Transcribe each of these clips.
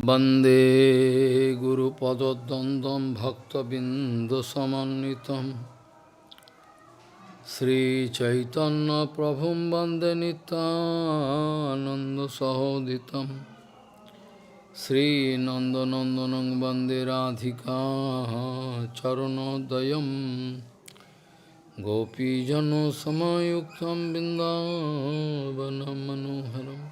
वन्दे गुरुपदद्वन्द्वं भक्तबिन्दुसमन्वितं श्रीचैतन्यप्रभुं वन्दे नित्यानन्दसहोदितं श्रीनन्दनन्दनं वन्दे राधिका चरणोदयं गोपीजनसमायुक्तं बिन्दावनं मनोहरम्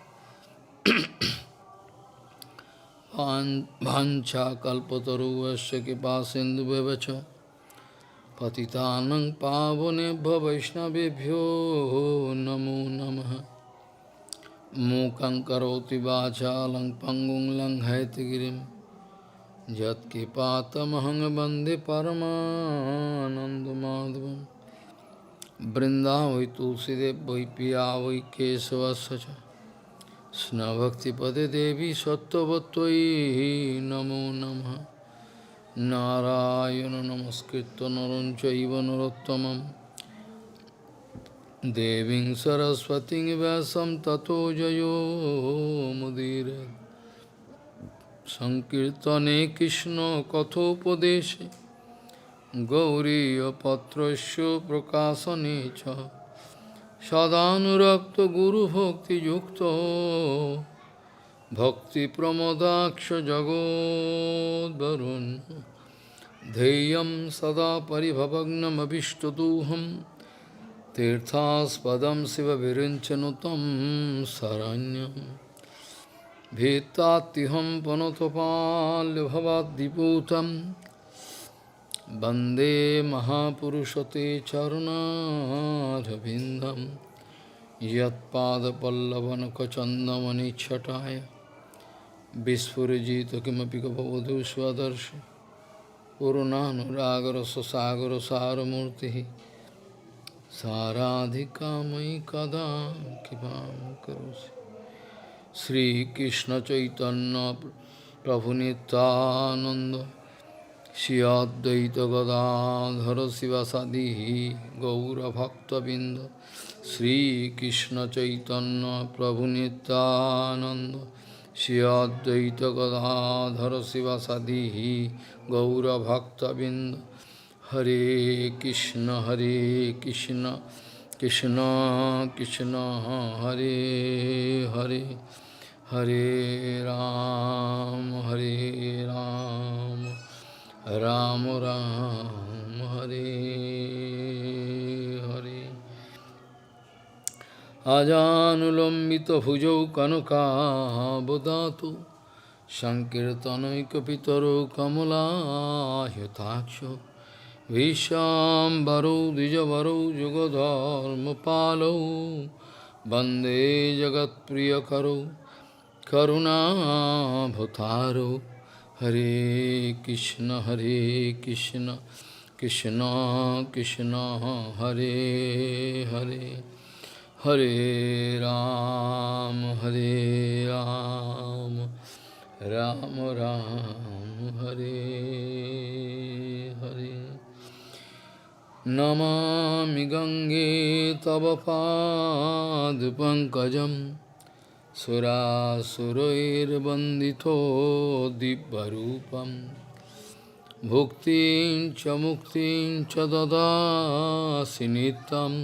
वाञ्छाकल्पतरुश्च कृपासिन्धुभ्यश्च पतितानं पावनेभ्यो वैष्णवेभ्यो नमो नमः। मूकं करोति वाचालं पङ्गुं लङ्घयतिगिरिं यत्कृपातमहं वन्दे परमानन्दमाधवं। वृन्दावै तुलसीदेव वै पिया वै केशवस्य च कृष्णभक्तिपदे देवी सत्त्ववत्त्वयि नमो नमः। नारायण नमस्कृत्य नरं चैव नरोत्तमं देवीं सरस्वतीं व्यासं ततो जयो मुदीरये। संकीर्तने कृष्ण कथोपदेशे गौरीयपत्रस्य प्रकाशने च सदानुरक्त गुरुभक्तियुक्तो भक्तिप्रमोदाक्ष जगोद्वरुन् ध्येयं सदा परिभवग्नमभिष्टदोहं तीर्थास्पदं शिवविरिञ्चनुतं शरण्यं भीतात्युहं पनुतपाल्यभवाद्दिपूतं वन्दे महापुरुषते चरुणारविन्दं यत्पादपल्लवनखचन्दमनिच्छटाय विस्फुरजित किमपि गपवधू स्वदर्श पूर्णानुरागरससागरसारमूर्तिः साराधिकामयि कदा कृपां करोसि। श्रीकृष्णचैतन्य Prabhu Nityananda Shri Advaita Gadadhara Sivasadi Gaura Bhaktavinda Shri Krishna Chaitanya Prabhu Nityananda Shri Advaita Gadadhara Sivasadi Gaura Bhaktavinda Hare Krishna Krishna Krishna Hare Hare Hare Ram Ram Ram Hare Hare. Ajanulambita bhujau kanaka bodhatu Sankirtanaikapitaro kamala yataksha Vishambaro dijavaro jugadharma palo Bande jagat priyakaro karuna bhutaro Hare Krishna Krishna Krishna Hare Hare Hare Ram Ram Ram Hare Hare. Namami Gange Tava Pad Pankajam Surasurairvandito Dibbarupam Bhuktin cha dada sinitam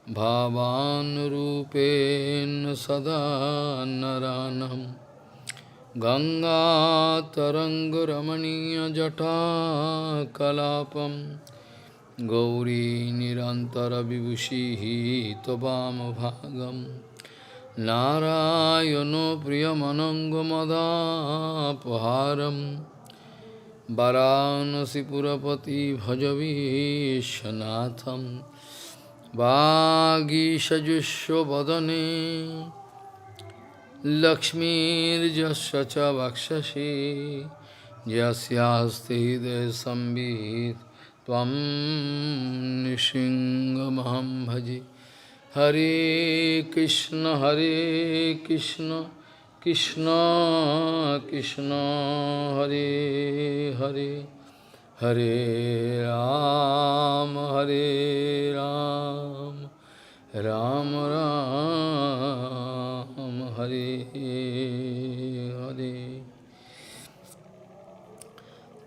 Bhavan rupen sada naranam Ganga tarangaramaniya jata kalapam Gauri nirantara vibhushi tobam bhagam Narayano Priyamanangamadapaharam Varanasi Purapati Bhajavishanatham Vagishajusho Vadane Lakshmir Jasya Vakshashi Jasyaste Desambit Tvam Nishingamaham Bhaji Hare Krishna Krishna Krishna Hare Hare Hare Ram Ram Ram Hare Hare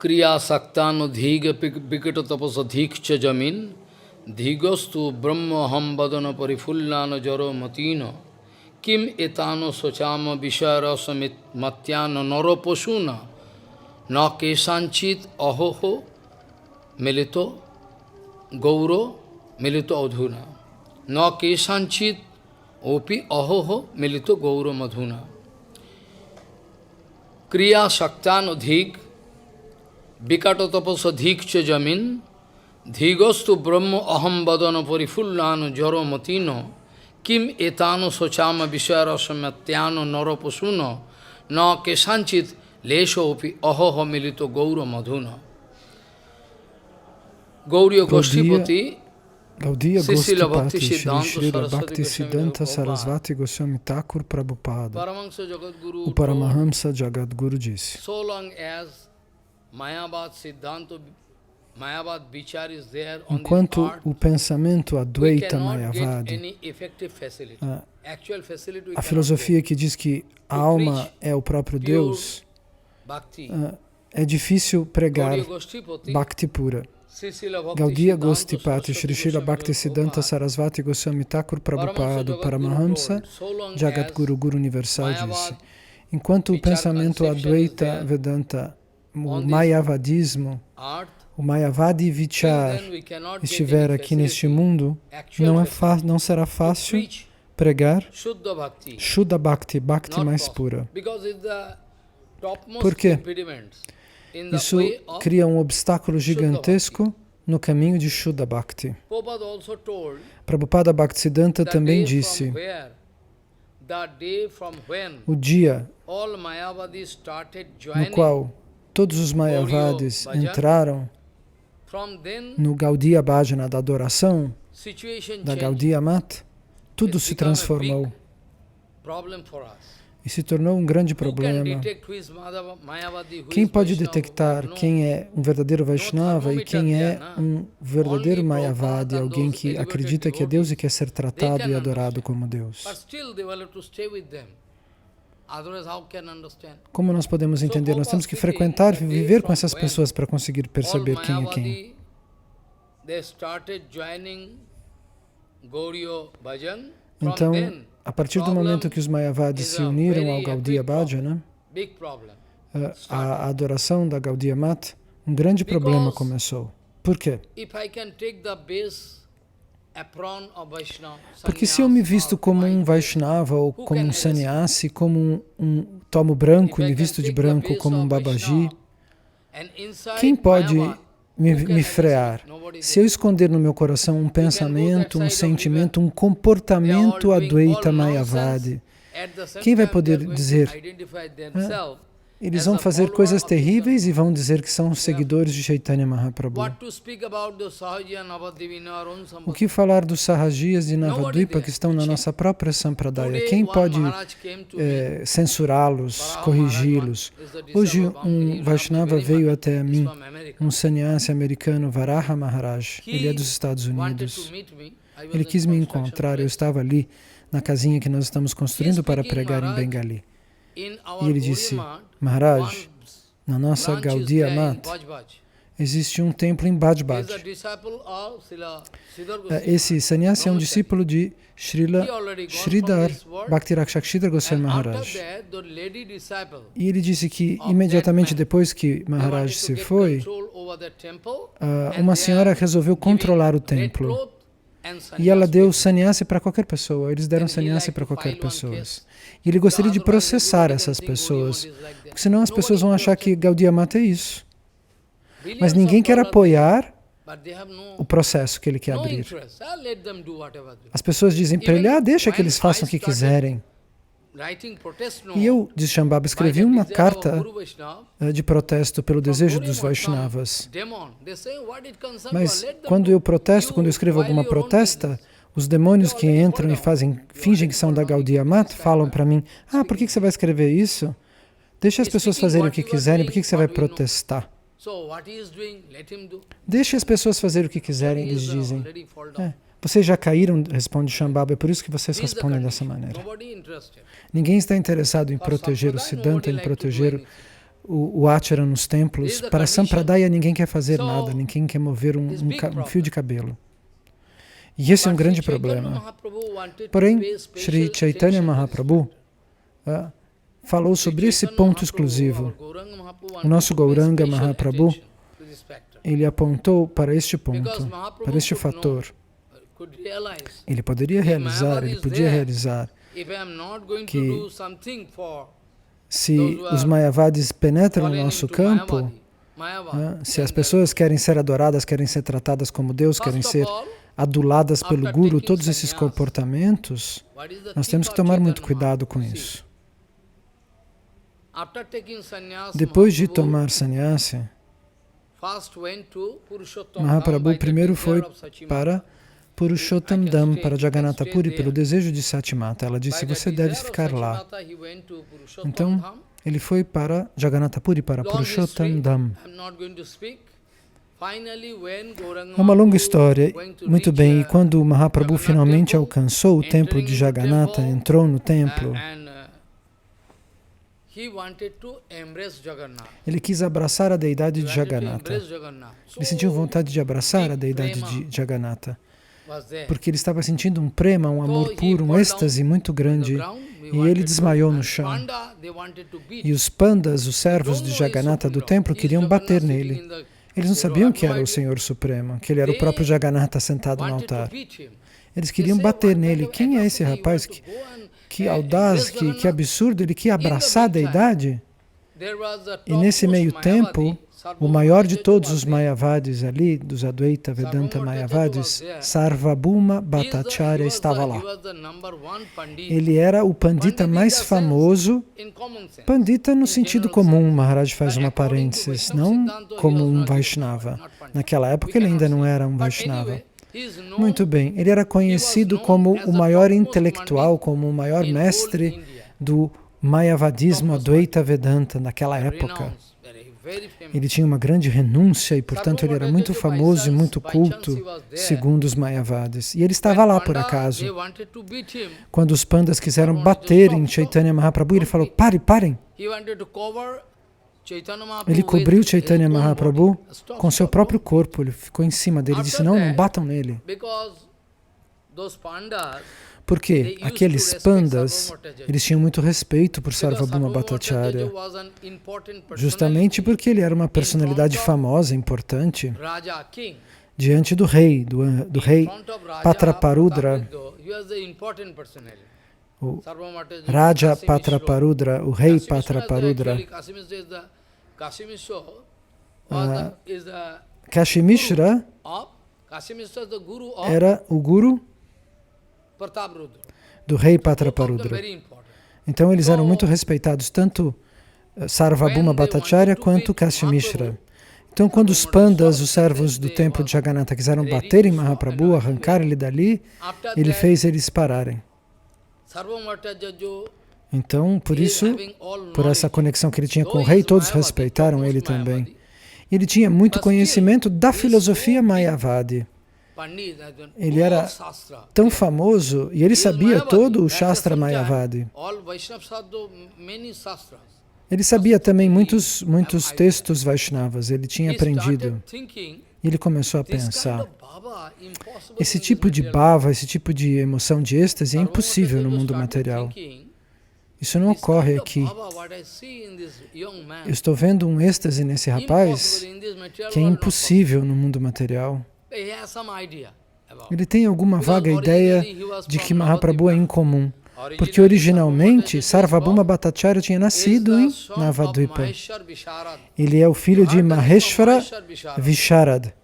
Kriya saktano dhiga vikata tapasa dhikcha jamin dhigastu brahma ham vadana parifullana jaro matino kim etano sochama vishayarasa matyana naro pasuna na kesanchit ahoho milito gauro milito adhuna na kesanchit opi ahoho milito gauro madhuna. Kriya saktano dhig Vikato tapasa dhikcha jamin, dhigastu brahma aham vadana parifullano jaro matino, kim etano sochama vishayarasa matyano narapasuno, na kesanchit lesho opi ahoho milito gaura madhuna. Gauriya Goshtipati, Gaudiya Goshtipati, Shri Srila Bhaktisiddhanta Sarasvati Goswami Thakur Prabhupada, o Paramahamsa Jagadguru disse: so long as enquanto o pensamento Advaita Mayavadi, a filosofia que diz que a alma é o próprio Deus, é difícil pregar Bhakti pura. Gaudiya Goshtipati, Shri Srila Bhaktisiddhanta Sarasvati Goswami Thakur Prabhupada, Paramahamsa Jagadguru, Guru Universal disse: enquanto o pensamento Advaita Vedanta, o Mayavadismo, o Mayavadi Vichar estiver aqui neste mundo, não será fácil pregar Shuddha Bhakti, Bhakti mais pura. Por quê? Isso cria um obstáculo gigantesco no caminho de Shuddha Bhakti. Prabhupada Bhaktisiddhanta também disse: o dia no qual todos os Mayavadis entraram no Gaudiya Bhajana, da adoração, da Gaudiya Mat, tudo se transformou e se tornou um grande problema. Quem pode detectar quem é um verdadeiro Vaishnava e quem é um verdadeiro Mayavadi, alguém que acredita que é Deus e quer ser tratado e adorado como Deus? Como nós podemos entender? Nós temos que frequentar, viver com essas pessoas para conseguir perceber quem é quem. Então, a partir do momento que os Mayavadis se uniram ao Gaudiya Bhajana, a adoração da Gaudiya Mat, um grande problema começou. Por quê? Porque se eu me visto como um Vaishnava ou como um sannyasi, como um tomo branco e me visto de branco como um Babaji, quem pode me frear? Se eu esconder no meu coração um pensamento, um sentimento, um comportamento Advaita Mayavadi, quem vai poder dizer? Eles vão fazer coisas terríveis e vão dizer que são seguidores de Chaitanya Mahaprabhu. O que falar dos Sahajias de Navadvipa que estão na nossa própria Sampradaya? Quem pode censurá-los, corrigi-los? Hoje um Vaishnava veio até mim, um sannyasi americano, Varaha Maharaj. Ele é dos Estados Unidos. Ele quis me encontrar, eu estava ali na casinha que nós estamos construindo para pregar em Bengali. E ele disse: Maharaj, na nossa Gaudiya Mat, existe um templo em Bajbaj. Esse sannyasi é um discípulo de Srila Sridhar Bhaktirakshakshidhar Goswami Maharaj. E ele disse que imediatamente depois que Maharaj se foi, uma senhora resolveu controlar o templo. E ela deu sannyasi para qualquer pessoa, eles deram sannyasi para qualquer pessoa. E ele gostaria de processar essas pessoas, porque senão as pessoas vão achar que Gaudiya Mat é isso. Mas ninguém quer apoiar o processo que ele quer abrir. As pessoas dizem para ele: deixa que eles façam o que quiserem. E eu, de Shambhava, escrevi uma carta de protesto pelo desejo dos Vaishnavas. Mas quando eu protesto, quando eu escrevo alguma protesta, os demônios que entram e fingem que são da Gaudiya Mat, falam para mim: por que você vai escrever isso? Deixa as pessoas fazerem o que quiserem, por que você vai protestar? Deixe as pessoas fazerem o que quiserem, eles dizem. Vocês já caíram, responde Shambhava, é por isso que vocês respondem dessa maneira. Ninguém está interessado em proteger o Siddhanta, em proteger o Acharan nos templos. Para Sampradaya ninguém quer fazer nada, ninguém quer mover um fio de cabelo. E esse é um grande problema. Porém, Sri Chaitanya Mahaprabhu falou sobre esse ponto exclusivo. O nosso Gauranga Mahaprabhu, ele apontou para este ponto, para este fator. Ele poderia realizar, ele podia realizar que se os Mayavadis penetram no nosso campo, se as pessoas querem ser adoradas, querem ser tratadas como Deus, querem ser aduladas pelo Guru, todos esses comportamentos, nós temos que tomar muito cuidado com isso. Depois de tomar sannyasi, Mahaprabhu primeiro foi para Purushottam Dham, para Jagannatha Puri, pelo desejo de Satimata. Ela disse, você deve ficar lá. Então, ele foi para Jagannatha Puri, para Purushottam Dham. É uma longa história. Muito bem, e quando Mahaprabhu finalmente alcançou o templo de Jagannatha, entrou no templo, ele quis abraçar a deidade de Jagannatha. Ele sentiu vontade de abraçar a deidade de Jagannatha, porque ele estava sentindo um prema, um amor puro, um êxtase muito grande, e ele desmaiou no chão. E os pandas, os servos de Jagannatha do templo, queriam bater nele. Eles não sabiam que era o Senhor Supremo, que ele era o próprio Jagannatha sentado no altar. Eles queriam bater nele. Quem é esse rapaz? Que audaz, que absurdo, ele quer abraçar a deidade? E nesse meio tempo, o maior de todos os Mayavadis ali, dos Advaita Vedanta Mayavadis, Sarvabhauma Bhattacharya, estava lá. Ele era o pandita mais famoso, pandita no sentido comum, Maharaj faz uma parênteses, não como um Vaishnava. Naquela época ele ainda não era um Vaishnava. Muito bem, ele era conhecido como o maior intelectual, como o maior mestre do Mayavadismo Advaita Vedanta naquela época. Ele tinha uma grande renúncia e, portanto, ele era muito famoso e muito culto, segundo os Mayavadis. E ele estava lá, por acaso. Quando os pandas quiseram bater em Chaitanya Mahaprabhu, ele falou, parem! Ele cobriu Chaitanya Mahaprabhu com seu próprio corpo, ele ficou em cima dele e disse, não batam nele. Porque aqueles pandas, eles tinham muito respeito por Sarvabhauma Bhattacharya, justamente porque ele era uma personalidade famosa, importante, diante do rei Patraparudra, o Raja Patraparudra, o rei Patraparudra. Kashimishra era o guru do rei Patraparudra. Então eles eram muito respeitados, tanto Sarvabhauma Bhattacharya quanto Kashimishra. Então quando os pandas, os servos do templo de Jagannatha, quiseram bater em Mahaprabhu, arrancar ele dali, ele fez eles pararem. Então, por isso, por essa conexão que ele tinha com o rei, todos respeitaram ele também. Ele tinha muito conhecimento da filosofia Mayavadi. Ele era tão famoso e ele sabia todo o Shastra Mayavadi. Ele sabia também muitos textos Vaishnavas, ele tinha aprendido. E ele começou a pensar, esse tipo de bhava, esse tipo de emoção de êxtase é impossível no mundo material. Isso não ocorre aqui. Eu estou vendo um êxtase nesse rapaz que é impossível no mundo material. Ele tem alguma vaga ideia de que Mahaprabhu é incomum, porque originalmente Sarvabhauma Bhattacharya tinha nascido em Navadvipa. Ele é o filho de Maheshwara Visharad,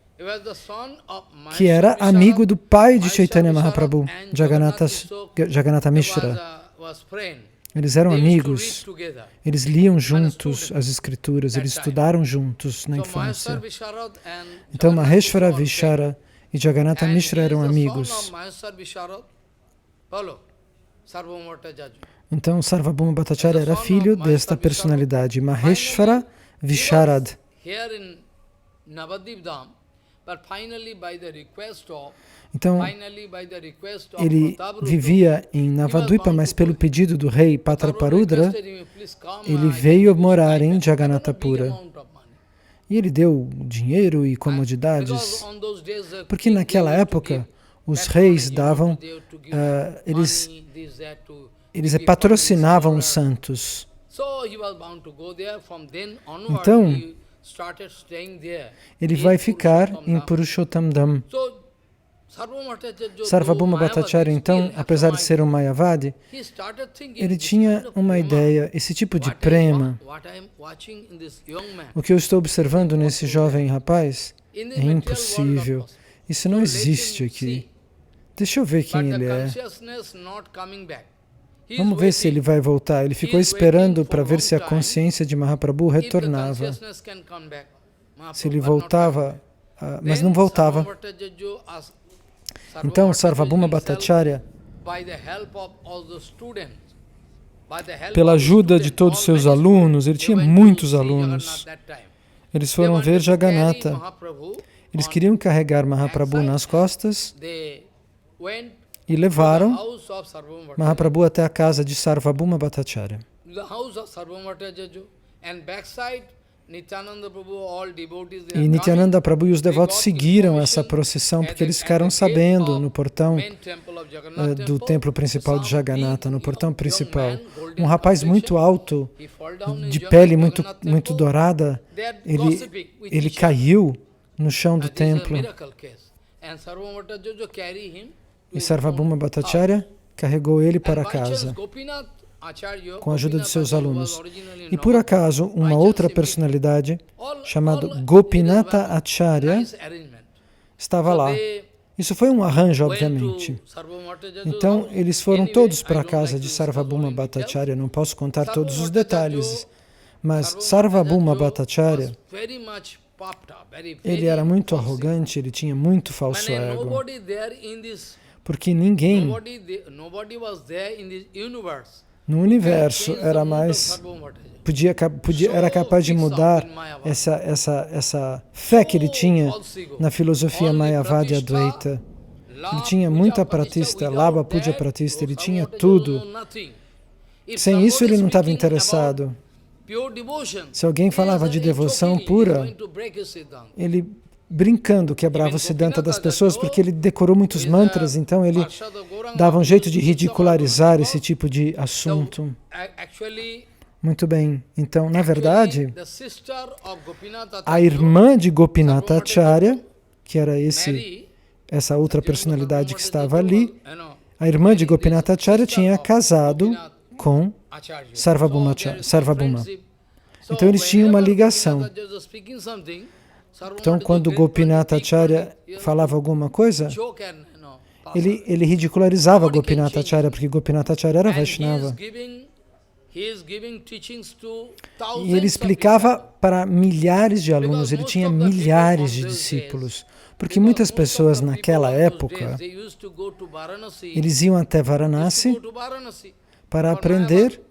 que era amigo do pai de Chaitanya Mahaprabhu, Jagannatha Mishra. Eles eram amigos, eles liam juntos as escrituras, eles estudaram juntos na infância. Então Maheshwara Vishara e Jagannatha Mishra eram amigos. Então Sarvabhauma Bhattacharya era filho desta personalidade, Maheshwara Visharad. Então, ele vivia em Navadvipa, mas pelo pedido do rei Patraparudra, ele veio morar em Jagannatha-pura. E ele deu dinheiro e comodidades, porque naquela época os reis davam, eles patrocinavam os santos. Então, ele vai ficar em Purushottam Dham. Sarvabhauma Bhattacharya, então, apesar de ser um Mayavadi, ele tinha uma ideia, esse tipo de prema. O que eu estou observando nesse jovem rapaz é impossível. Isso não existe aqui. Deixa eu ver quem ele é. Vamos ver se ele vai voltar. Ele ficou esperando para ver se a consciência de Mahaprabhu retornava. Se ele voltava, mas não voltava. Então, Sarvabhauma Bhattacharya, pela ajuda de todos os seus alunos, ele tinha muitos alunos, eles foram ver Jagannatha. Eles queriam carregar Mahaprabhu nas costas e levaram Mahaprabhu até a casa de Sarvabhauma Bhattacharya. E Nityananda Prabhu e os devotos seguiram essa procissão porque eles ficaram sabendo no portão do templo principal de Jagannatha, no portão principal. Um rapaz muito alto, de pele muito dourada, ele caiu no chão do templo. E Sarvabhauma Bhattacharya carregou ele para casa, com a ajuda de seus alunos. E por acaso, uma outra personalidade, chamada Gopinatha Acharya, estava lá. Isso foi um arranjo, obviamente. Então, eles foram todos para a casa de Sarvabhauma Bhattacharya. Não posso contar todos os detalhes, mas Sarvabhauma Bhattacharya, ele era muito arrogante, ele tinha muito falso ego. Porque ninguém no universo era mais, era capaz de mudar essa fé que ele tinha na filosofia Mayavadi Advaita. Ele tinha muita pratista, Labha Puja pratista, ele tinha tudo. Sem isso ele não estava interessado. Se alguém falava de devoção pura, ele brincando quebrava o Siddhanta das pessoas, porque ele decorou muitos mantras, então ele dava um jeito de ridicularizar esse tipo de assunto. Muito bem, então, na verdade, a irmã de Gopinatha Acharya, que era essa outra personalidade que estava ali, a irmã de Gopinatha Acharya tinha casado com Sarvabhauma. Então eles tinham uma ligação. Então, quando Gopinatha Acharya falava alguma coisa, ele ridicularizava Gopinatha Acharya, porque Gopinatha Acharya era Vaishnava. E ele explicava para milhares de alunos, ele tinha milhares de discípulos, porque muitas pessoas naquela época, eles iam até Varanasi para aprender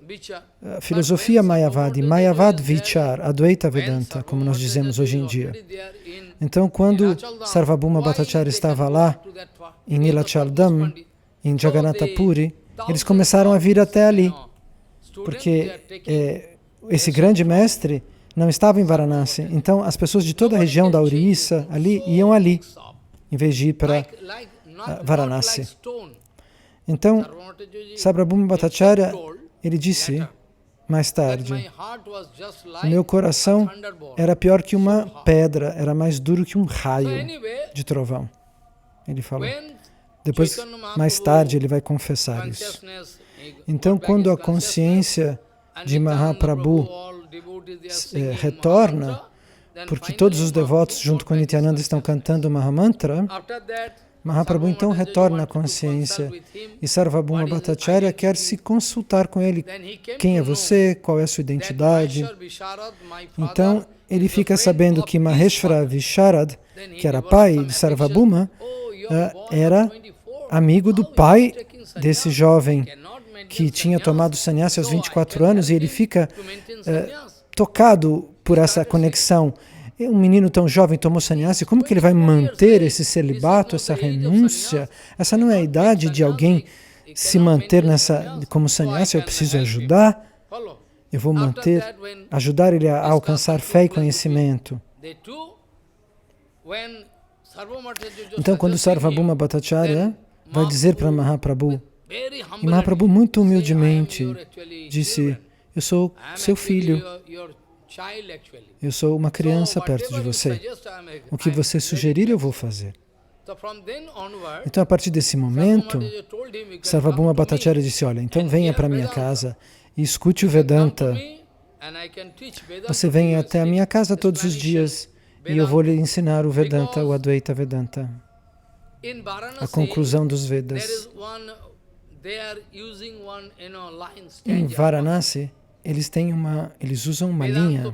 a filosofia Mayavadi, Mayavad Vichar, Advaita Vedanta, como nós dizemos hoje em dia. Então, quando Sarvabhauma Bhattacharya estava lá, em Nilachal Dham, em Jagannatha Puri, eles começaram a vir até ali, porque esse grande mestre não estava em Varanasi. Então, as pessoas de toda a região da Orissa ali, iam ali, em vez de ir para Varanasi. Então, Sarvabhauma Bhattacharya, ele disse mais tarde, o meu coração era pior que uma pedra, era mais duro que um raio de trovão. Ele falou. Depois, mais tarde, ele vai confessar isso. Então, quando a consciência de Mahaprabhu retorna, porque todos os devotos, junto com Nityananda, estão cantando Mahamantra, Mahaprabhu então retorna à consciência e Sarvabhauma Bhattacharya quer se consultar com ele. Quem é você? Qual é a sua identidade? Então, ele fica sabendo que Maheshvara Visharad, que era pai de Sarvabhauma, era amigo do pai desse jovem que tinha tomado sannyasa aos 24 anos, e ele fica tocado por essa conexão. Um menino tão jovem tomou sannyasi, como que ele vai manter esse celibato, essa renúncia? Essa não é a idade de alguém se manter como sannyasi. Eu preciso ajudar, eu vou ajudar ele a alcançar fé e conhecimento. Então, quando Sarvabhauma Bhattacharya vai dizer para Mahaprabhu, e Mahaprabhu muito humildemente disse, eu sou seu filho, eu sou uma criança perto de você. O que você sugerir, eu vou fazer. Então, a partir desse momento, Sarvabhauma Bhattacharya disse, olha, então venha para minha casa e escute o Vedanta. Você vem até a minha casa todos os dias e eu vou lhe ensinar o Vedanta, o Advaita Vedanta, a conclusão dos Vedas. Em Varanasi, eles usam uma linha,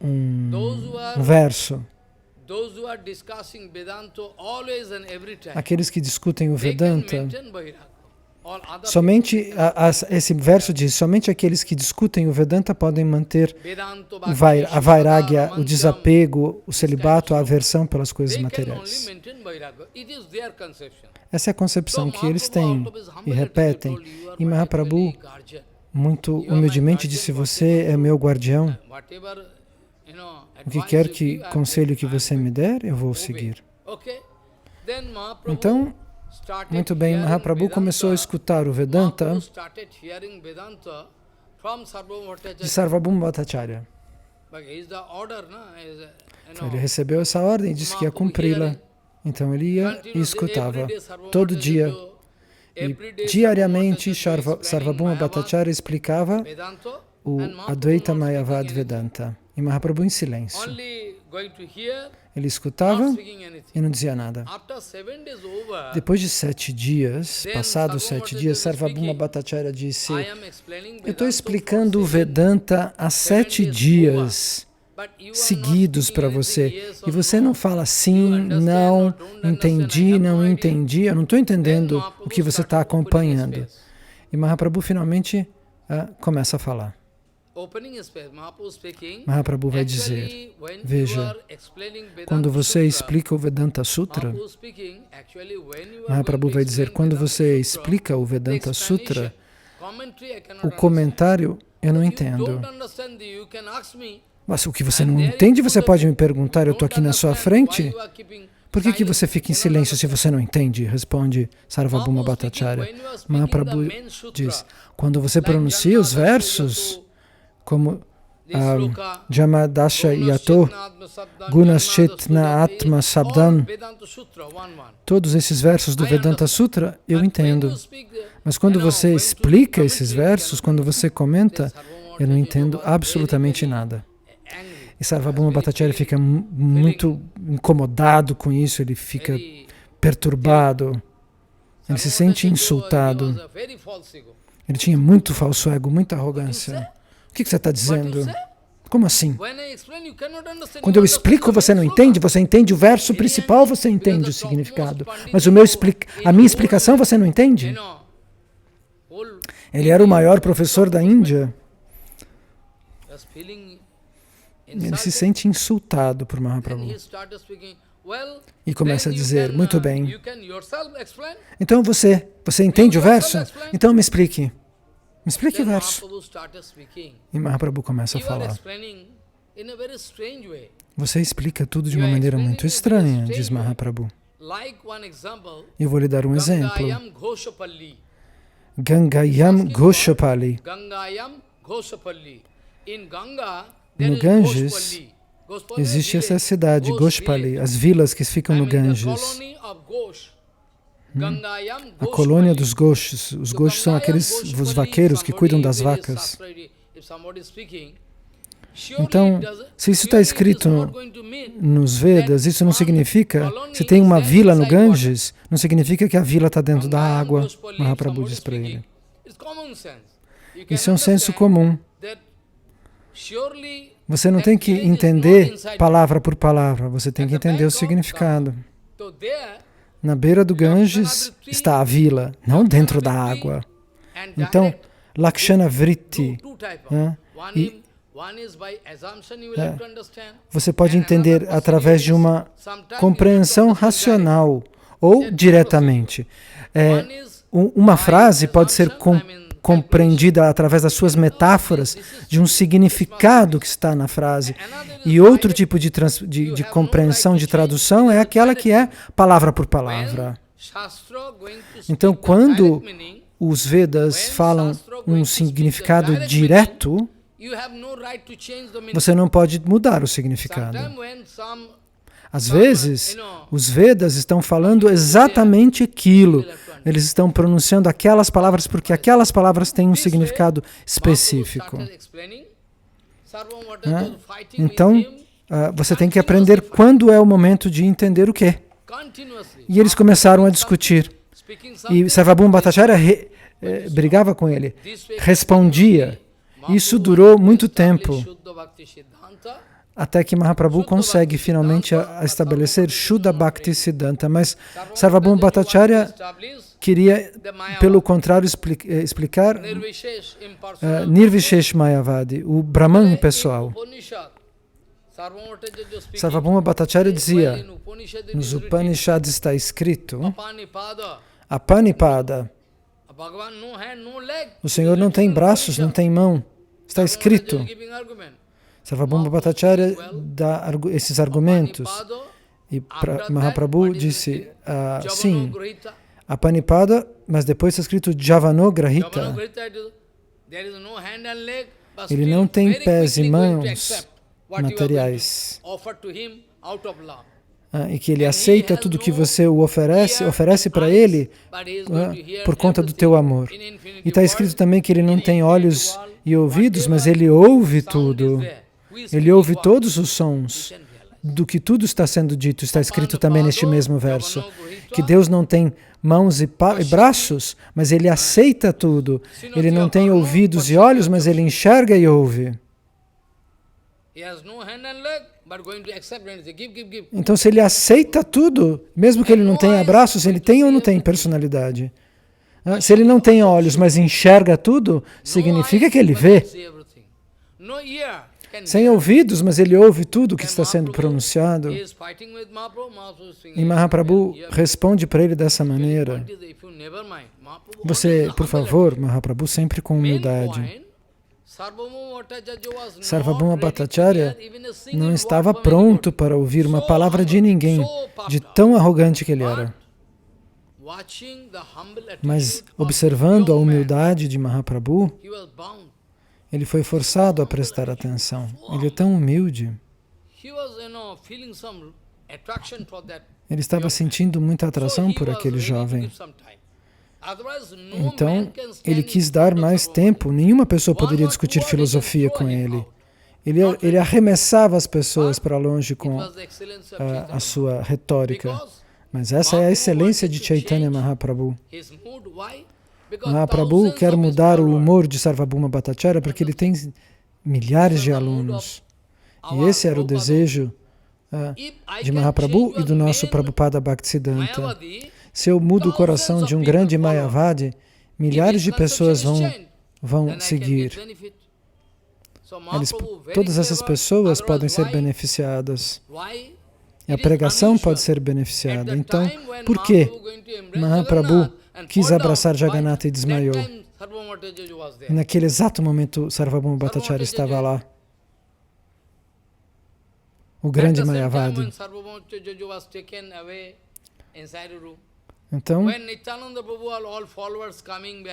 um verso. Aqueles que discutem o Vedanta, somente esse verso diz, somente aqueles que discutem o Vedanta podem manter a vairagya, o desapego, o celibato, a aversão pelas coisas materiais. Essa é a concepção que eles têm e repetem. E Mahaprabhu, muito humildemente, disse, você é meu guardião. O que quer que conselho que você me der, eu vou seguir. Então, muito bem, Mahaprabhu começou a escutar o Vedanta de Sarvabhauma Bhattacharya. Ele recebeu essa ordem e disse que ia cumpri-la. Então ele ia e escutava todo dia. E diariamente Sarvabhauma Bhattacharya explicava o Advaita Mayavad Vedanta. E Mahaprabhu em silêncio. Ele escutava e não dizia nada. Depois de 7 dias, passados 7 dias, Sarvabhauma Bhattacharya disse, eu estou explicando o Vedanta há 7 dias seguidos para você. E você não fala sim, não, entendi, não entendi. Eu não estou entendendo o que você está acompanhando. E Mahaprabhu finalmente começa a falar. Mahaprabhu vai dizer, veja, quando você explica o Vedanta Sutra, Mahaprabhu vai dizer, quando você explica o Vedanta Sutra, o comentário eu não entendo. Mas o que você não entende, você pode me perguntar, eu estou aqui na sua frente. Por que você fica em silêncio se você não entende? Responde Sarvabhauma Bhattacharya. Mahaprabhu diz, quando você pronuncia os versos, como Jamadasha Yato, Gunaschetna Atma Sabdan, todos esses versos do Vedanta Sutra, eu entendo. Mas quando você explica esses versos, quando você comenta, eu não entendo absolutamente nada. E Sarvabhauma Bhattacharya fica muito incomodado com isso, ele fica perturbado, ele se sente insultado. Ele tinha muito falso ego, muita arrogância. O que você está dizendo? Como assim? Quando eu explico, você não entende? Você entende o verso principal, você entende o significado. Mas a minha explicação, você não entende? Ele era o maior professor da Índia. Ele se sente insultado por Mahaprabhu. E começa a dizer, muito bem. Então você entende o verso? Então me explique. Me explique o verso. E Mahaprabhu começa a falar. Você explica tudo de uma maneira muito estranha, diz Mahaprabhu. Eu vou lhe dar um exemplo. Gangayam Ghoshapali. No Ganges, existe essa cidade, Goshpali, as vilas que ficam no Ganges. A colônia dos Goshes. Os Goshes são os vaqueiros que cuidam das vacas. Então, se isso está escrito nos Vedas, isso não significa, se tem uma vila no Ganges, não significa que a vila está dentro da água, Mahaprabhu diz para ele. Isso é um senso comum. Você não tem que entender palavra por palavra, você tem que entender o significado. Na beira do Ganges está a vila, não dentro da água. Então, Lakshana Vritti, e Você pode entender através de uma compreensão racional ou diretamente. Uma frase pode ser compreendida através das suas metáforas, de um significado que está na frase. E outro tipo de compreensão, de tradução, é aquela que é palavra por palavra. Então, quando os Vedas falam um significado direto, você não pode mudar o significado. Às vezes, os Vedas estão falando exatamente aquilo. Eles estão pronunciando aquelas palavras porque aquelas palavras têm um significado específico. Então, você tem que aprender quando é o momento de entender o quê. E eles começaram a discutir. E Sarvabhauma Bhattacharya brigava com ele, respondia. Isso durou muito tempo, até que Mahaprabhu consegue finalmente estabelecer Shuddha Bhakti Siddhanta. Mas Sarvabhauma Bhattacharya queria, pelo contrário, explicar Nirvishesh Mayavadi, o Brahman pessoal. Sarvabhauma Bhattacharya dizia, nos Upanishads está escrito, Apanipada, o Senhor não tem braços, não tem mão, está escrito. Sarvabhauma Bhattacharya dá esses argumentos. E Mahaprabhu disse, sim, Apanipada, mas depois está escrito Javanograhita. Ele não tem pés e mãos materiais. E que ele aceita tudo que você oferece para ele por conta do teu amor. E está escrito também que ele não tem olhos e ouvidos, mas ele ouve tudo. Ele ouve todos os sons do que tudo está sendo dito. Está escrito também neste mesmo verso, que Deus não tem mãos e braços, mas ele aceita tudo. Ele não tem ouvidos e olhos, mas ele enxerga e ouve. Então, se ele aceita tudo, mesmo que ele não tenha braços, ele tem ou não tem personalidade? Se ele não tem olhos, mas enxerga tudo, significa que ele vê. Sem ouvidos, mas ele ouve tudo que está sendo pronunciado. E Mahaprabhu responde para ele dessa maneira. Você, por favor, Mahaprabhu, sempre com humildade. Sarvabhauma Bhattacharya não estava pronto para ouvir uma palavra de ninguém, de tão arrogante que ele era. Mas, observando a humildade de Mahaprabhu, ele foi forçado a prestar atenção. Ele é tão humilde. Ele estava sentindo muita atração por aquele jovem. Então, ele quis dar mais tempo. Nenhuma pessoa poderia discutir filosofia com ele. Ele arremessava as pessoas para longe com a sua retórica. Mas essa é a excelência de Chaitanya Mahaprabhu. Mahaprabhu quer mudar o humor de Sarvabhauma Bhattacharya porque ele tem milhares de alunos. E esse era o desejo de Mahaprabhu e do nosso Prabhupada Bhaktisiddhanta. Se eu mudo o coração de um grande Mayavadi, milhares de pessoas vão seguir. Todas essas pessoas podem ser beneficiadas. E a pregação pode ser beneficiada. Então, por que Mahaprabhu quis abraçar Jagannatha e desmaiou? Naquele exato momento, Sarvabhauma Bhattacharya estava lá. O grande Mayavadi. Então,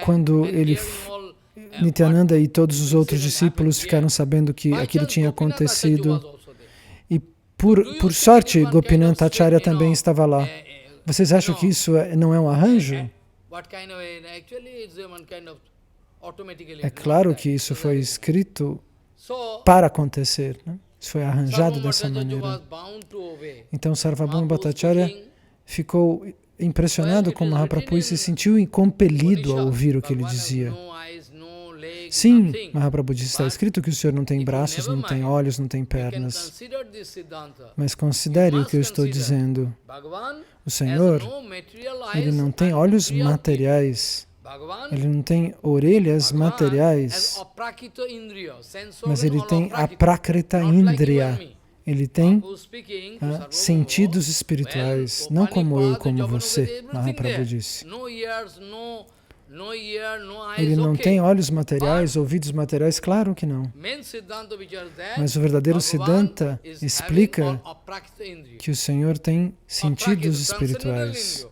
quando Nityananda e todos os outros discípulos ficaram sabendo que aquilo tinha acontecido, e por sorte, Gopinatha Acharya também estava lá. Vocês acham que isso não é um arranjo? É claro que isso foi escrito para acontecer, né? Isso foi arranjado dessa maneira. Então, Sarvabhauma Bhattacharya ficou impressionado com Mahaprabhu e se sentiu compelido a ouvir o que ele dizia. Sim, Mahaprabhu disse, está escrito que o Senhor não tem braços, não tem olhos, não tem pernas. Mas considere o que eu estou dizendo. O Senhor, ele não tem olhos materiais, Ele não tem orelhas materiais, mas ele tem a Prakrita Indriya. Ele tem sentidos espirituais, não como eu, como você, Mahaprabhu disse. Ele não tem olhos materiais, ouvidos materiais, claro que não. Mas o verdadeiro Siddhanta explica que o Senhor tem sentidos espirituais.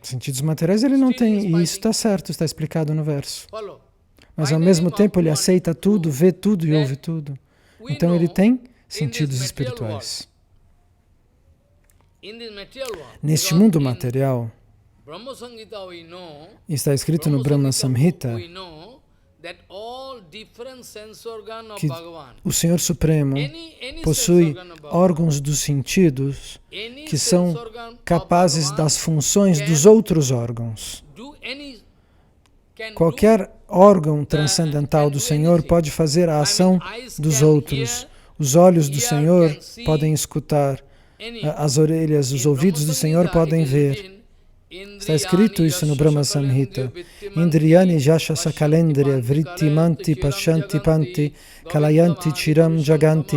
Sentidos materiais ele não tem, e isso está certo, está explicado no verso. Mas ao mesmo tempo ele aceita tudo, vê tudo e ouve tudo. Então ele tem sentidos espirituais. Neste mundo material, está escrito no Brahma Samhita que o Senhor Supremo possui órgãos dos sentidos que são capazes das funções dos outros órgãos. Qualquer órgão transcendental do Senhor pode fazer a ação dos outros. Os olhos do Senhor podem escutar, as orelhas, os ouvidos do Senhor podem ver. Está escrito isso no Brahma Samhita. Indriyani jasha sakalendriya vrittimanti pashanti panti kalayanti chiram jaganti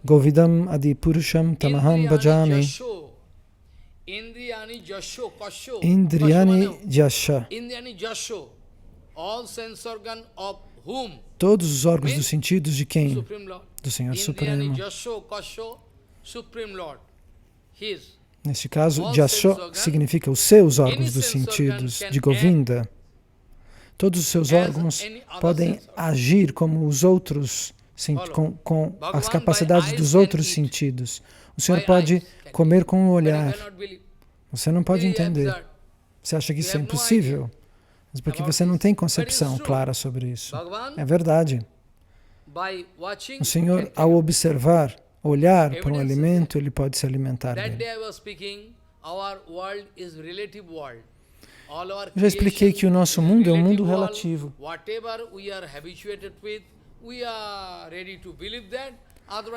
govidam adipurusham tamaham bhajami. Indriyani jasha. Todos os órgãos dos sentidos de quem? Do Senhor Supremo. Neste caso, Jasho significa os seus órgãos dos sentidos, de Govinda. Todos os seus órgãos podem agir como os outros, com as capacidades dos outros sentidos. O Senhor pode comer com o olhar. Você não pode entender. Você acha que isso é impossível? Mas porque você não tem concepção clara sobre isso. É verdade. O Senhor, ao observar, olhar para um alimento, ele pode se alimentar dele. Eu já expliquei que o nosso mundo é um mundo relativo.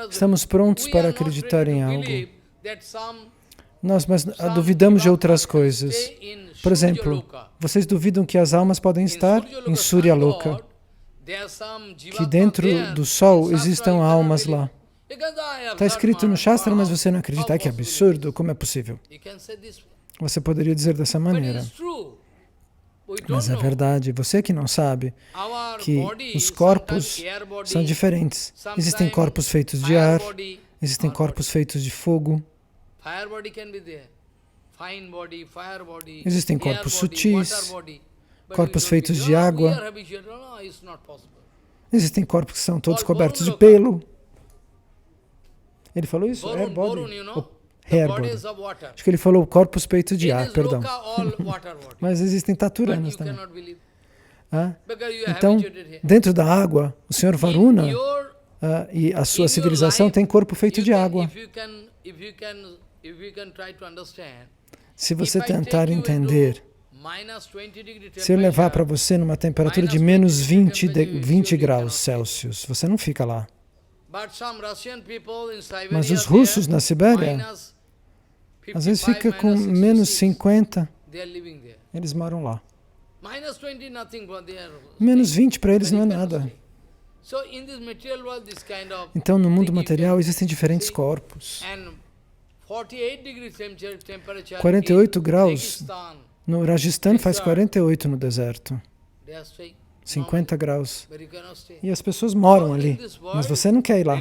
Estamos prontos para acreditar em algo. Nós duvidamos de outras coisas. Por exemplo, vocês duvidam que as almas podem estar em Suryaloka, que dentro do Sol existam almas lá. Está escrito no Shastra, mas você não acredita. Que absurdo, como é possível? Você poderia dizer dessa maneira. Mas é verdade, você que não sabe que os corpos são diferentes. Existem corpos feitos de ar, existem corpos feitos de fogo, existem corpos sutis, corpos feitos de água, existem corpos que são todos cobertos de pelo. Ele falou isso? Air body? Hair body. Acho que ele falou corpos feitos de ar, perdão. Mas existem taturanas também. Então, dentro da água, o Senhor Varuna e a sua civilização tem corpo feito de água. Se você tentar entender, se eu levar para você numa temperatura de menos 20 graus Celsius, você não fica lá. Mas os russos na Sibéria, às vezes fica com menos 50, eles moram lá. Menos 20 para eles não é nada. Então, no mundo material existem diferentes corpos. 48 graus no Rajasthan faz 48 no deserto. 50 graus. E as pessoas moram ali, mas você não quer ir lá.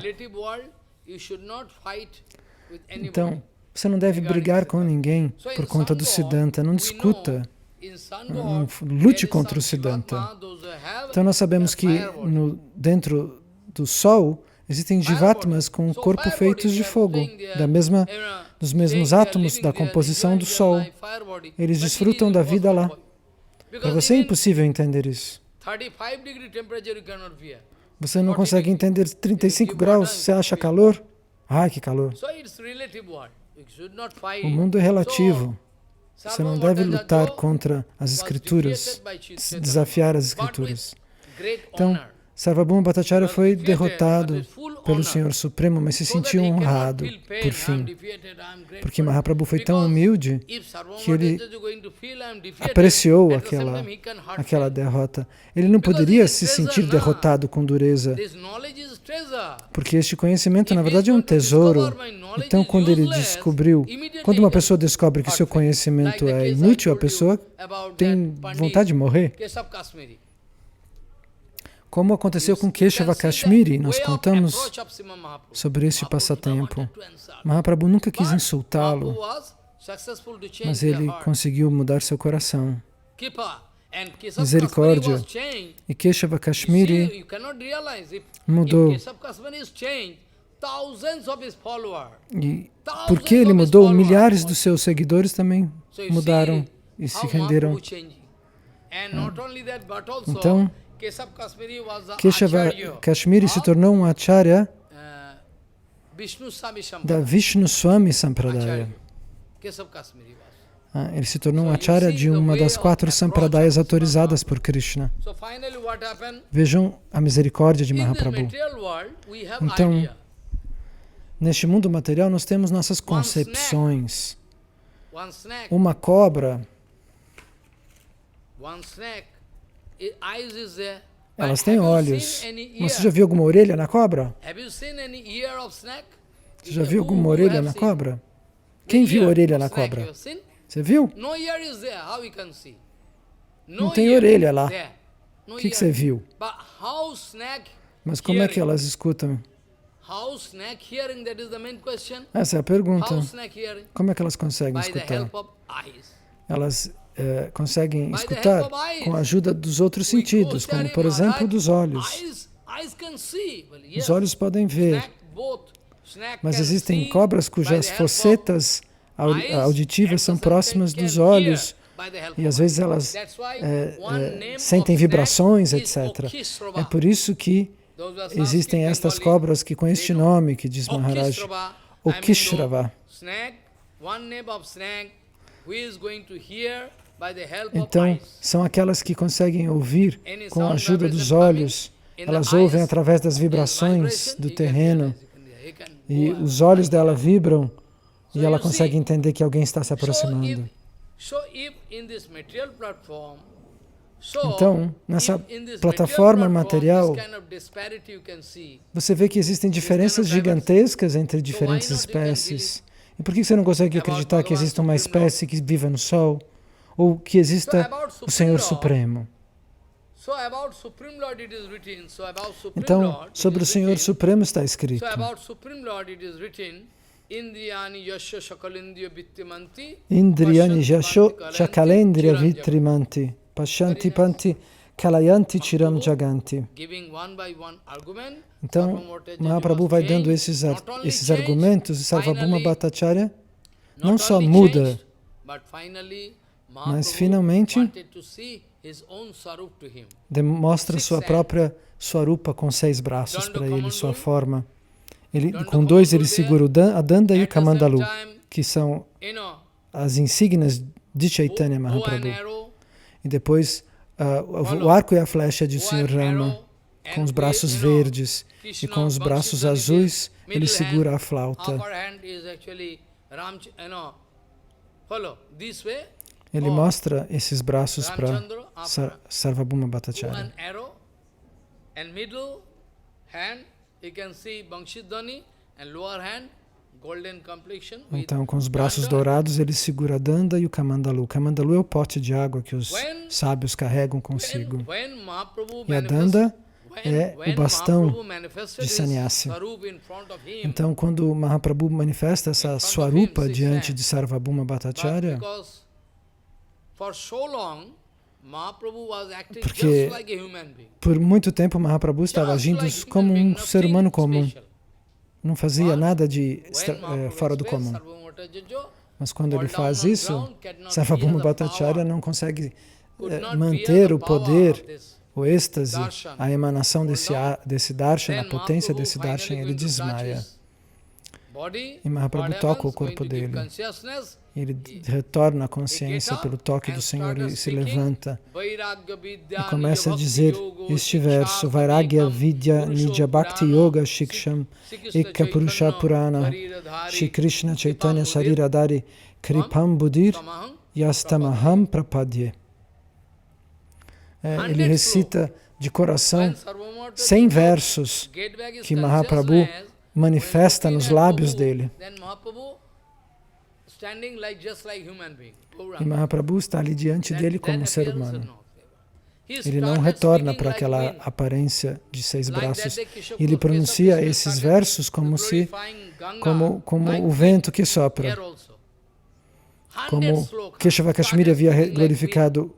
Então, você não deve brigar com ninguém por conta do Siddhanta, não discuta, não lute contra o Siddhanta. Então nós sabemos que dentro do Sol existem Jivatmas com corpo feitos de fogo, dos mesmos átomos da composição do Sol. Eles desfrutam da vida lá. Para você é impossível entender isso. Você não consegue entender 35 graus, você acha calor? Ai, que calor. O mundo é relativo. Você não deve lutar contra as escrituras, desafiar as escrituras. Então, Sarvabhauma Bhattacharya foi derrotado pelo Senhor Supremo, mas se sentiu honrado, por fim. Porque Mahaprabhu foi tão humilde que ele apreciou aquela derrota. Ele não poderia se sentir derrotado com dureza, porque este conhecimento, na verdade, é um tesouro. Então, quando ele descobriu, quando uma pessoa descobre que seu conhecimento é inútil, a pessoa tem vontade de morrer. Como aconteceu com Keshava Kashmiri, nós contamos sobre este passatempo. Mahaprabhu nunca quis insultá-lo, mas ele conseguiu mudar seu coração. Misericórdia. E Keshava Kashmiri mudou. E porque ele mudou, milhares dos seus seguidores também mudaram e se renderam. Então, Keshava Kashmiri se tornou um acharya da Vishnu Swami Sampradaya. Ele se tornou um acharya de uma das 4 sampradayas autorizadas por Krishna. Vejam a misericórdia de Mahaprabhu. Então, neste mundo material, nós temos nossas concepções. Uma cobra, elas têm olhos. Você já viu alguma orelha na cobra? Você já viu alguma orelha na cobra? Quem viu a orelha na cobra? Você viu? Não tem orelha lá. O que você viu? Mas como é que elas escutam? Essa é a pergunta. Como é que elas conseguem escutar? Elas conseguem escutar com a ajuda dos outros sentidos, como, por exemplo, dos olhos. Os olhos podem ver, mas existem cobras cujas fossetas auditivas são próximas dos olhos, e às vezes elas sentem vibrações, etc. É por isso que existem estas cobras que com este nome, que diz Maharaj, o Kishrava. Então, são aquelas que conseguem ouvir com a ajuda dos olhos. Elas ouvem através das vibrações do terreno. E os olhos dela vibram e ela consegue entender que alguém está se aproximando. Então, nessa plataforma material, você vê que existem diferenças gigantescas entre diferentes espécies. E por que você não consegue acreditar que exista uma espécie que viva no Sol? Ou que exista o Senhor Supremo? Então, sobre o Senhor Supremo está escrito: Indriyani jasho shakalendriya vitrimanti pashanti panti kalayanti chiram jaganti. Então, Mahaprabhu vai dando esses argumentos e Sarvabhauma Bhattacharya não só muda, mas finalmente demonstra sua própria Swarupa com 6 braços para ele, sua forma. Com 2 ele segura a Danda e o Kamandalu, que são as insígnias de Chaitanya Mahaprabhu. E depois o arco e a flecha de Sr. Rama, com os braços verdes e com os braços azuis, ele segura a flauta. Ele mostra esses braços para Sarvabhauma Bhattacharya. Então, com os braços dourados, ele segura a Danda e o Kamandalu. O Kamandalu é o pote de água que os sábios carregam consigo. E a Danda é o bastão de sannyasi. Então, quando Mahaprabhu manifesta essa Swarupa diante de Sarvabhauma Bhattacharya, porque por muito tempo Mahaprabhu estava agindo como um ser humano comum. Não fazia nada de fora do comum. Mas quando ele faz isso, Sarvabhauma Bhattacharya não consegue manter o poder, o êxtase, a emanação desse darshana, a potência desse darshana, ele desmaia. E Mahaprabhu toca o corpo dele. Ele retorna à consciência pelo toque do Senhor e se levanta. E começa a dizer este verso: Vairagya Vidya Nija Bhakti Yoga Shiksham Ekka Purusha Purana Shri Krishna Chaitanya Shariradari Kripam Buddhir Yastamaham Prapadye. Ele recita de coração 100 versos que Mahaprabhu manifesta nos lábios dele. E Mahaprabhu está ali diante dele como um ser humano. Ele não retorna para aquela aparência de 6 braços. Ele pronuncia esses versos como o vento que sopra. Como Keshava Kashmiri havia glorificado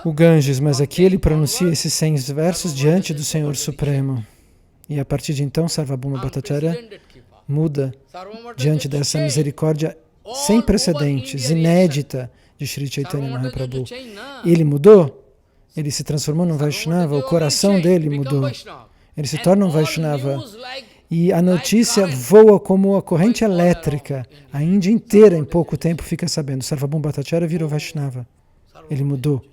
o Ganges, mas aqui ele pronuncia esses 100 versos diante do Senhor Supremo. E a partir de então, Sarvabhauma Bhattacharya muda diante dessa misericórdia sem precedentes, inédita de Sri Chaitanya Mahaprabhu. Ele mudou, ele se transformou num Vaishnava, o coração dele mudou. Ele se torna um Vaishnava. E a notícia voa como a corrente elétrica. A Índia inteira, em pouco tempo, fica sabendo. Sarvabhauma Bhattacharya virou Vaishnava. Ele mudou.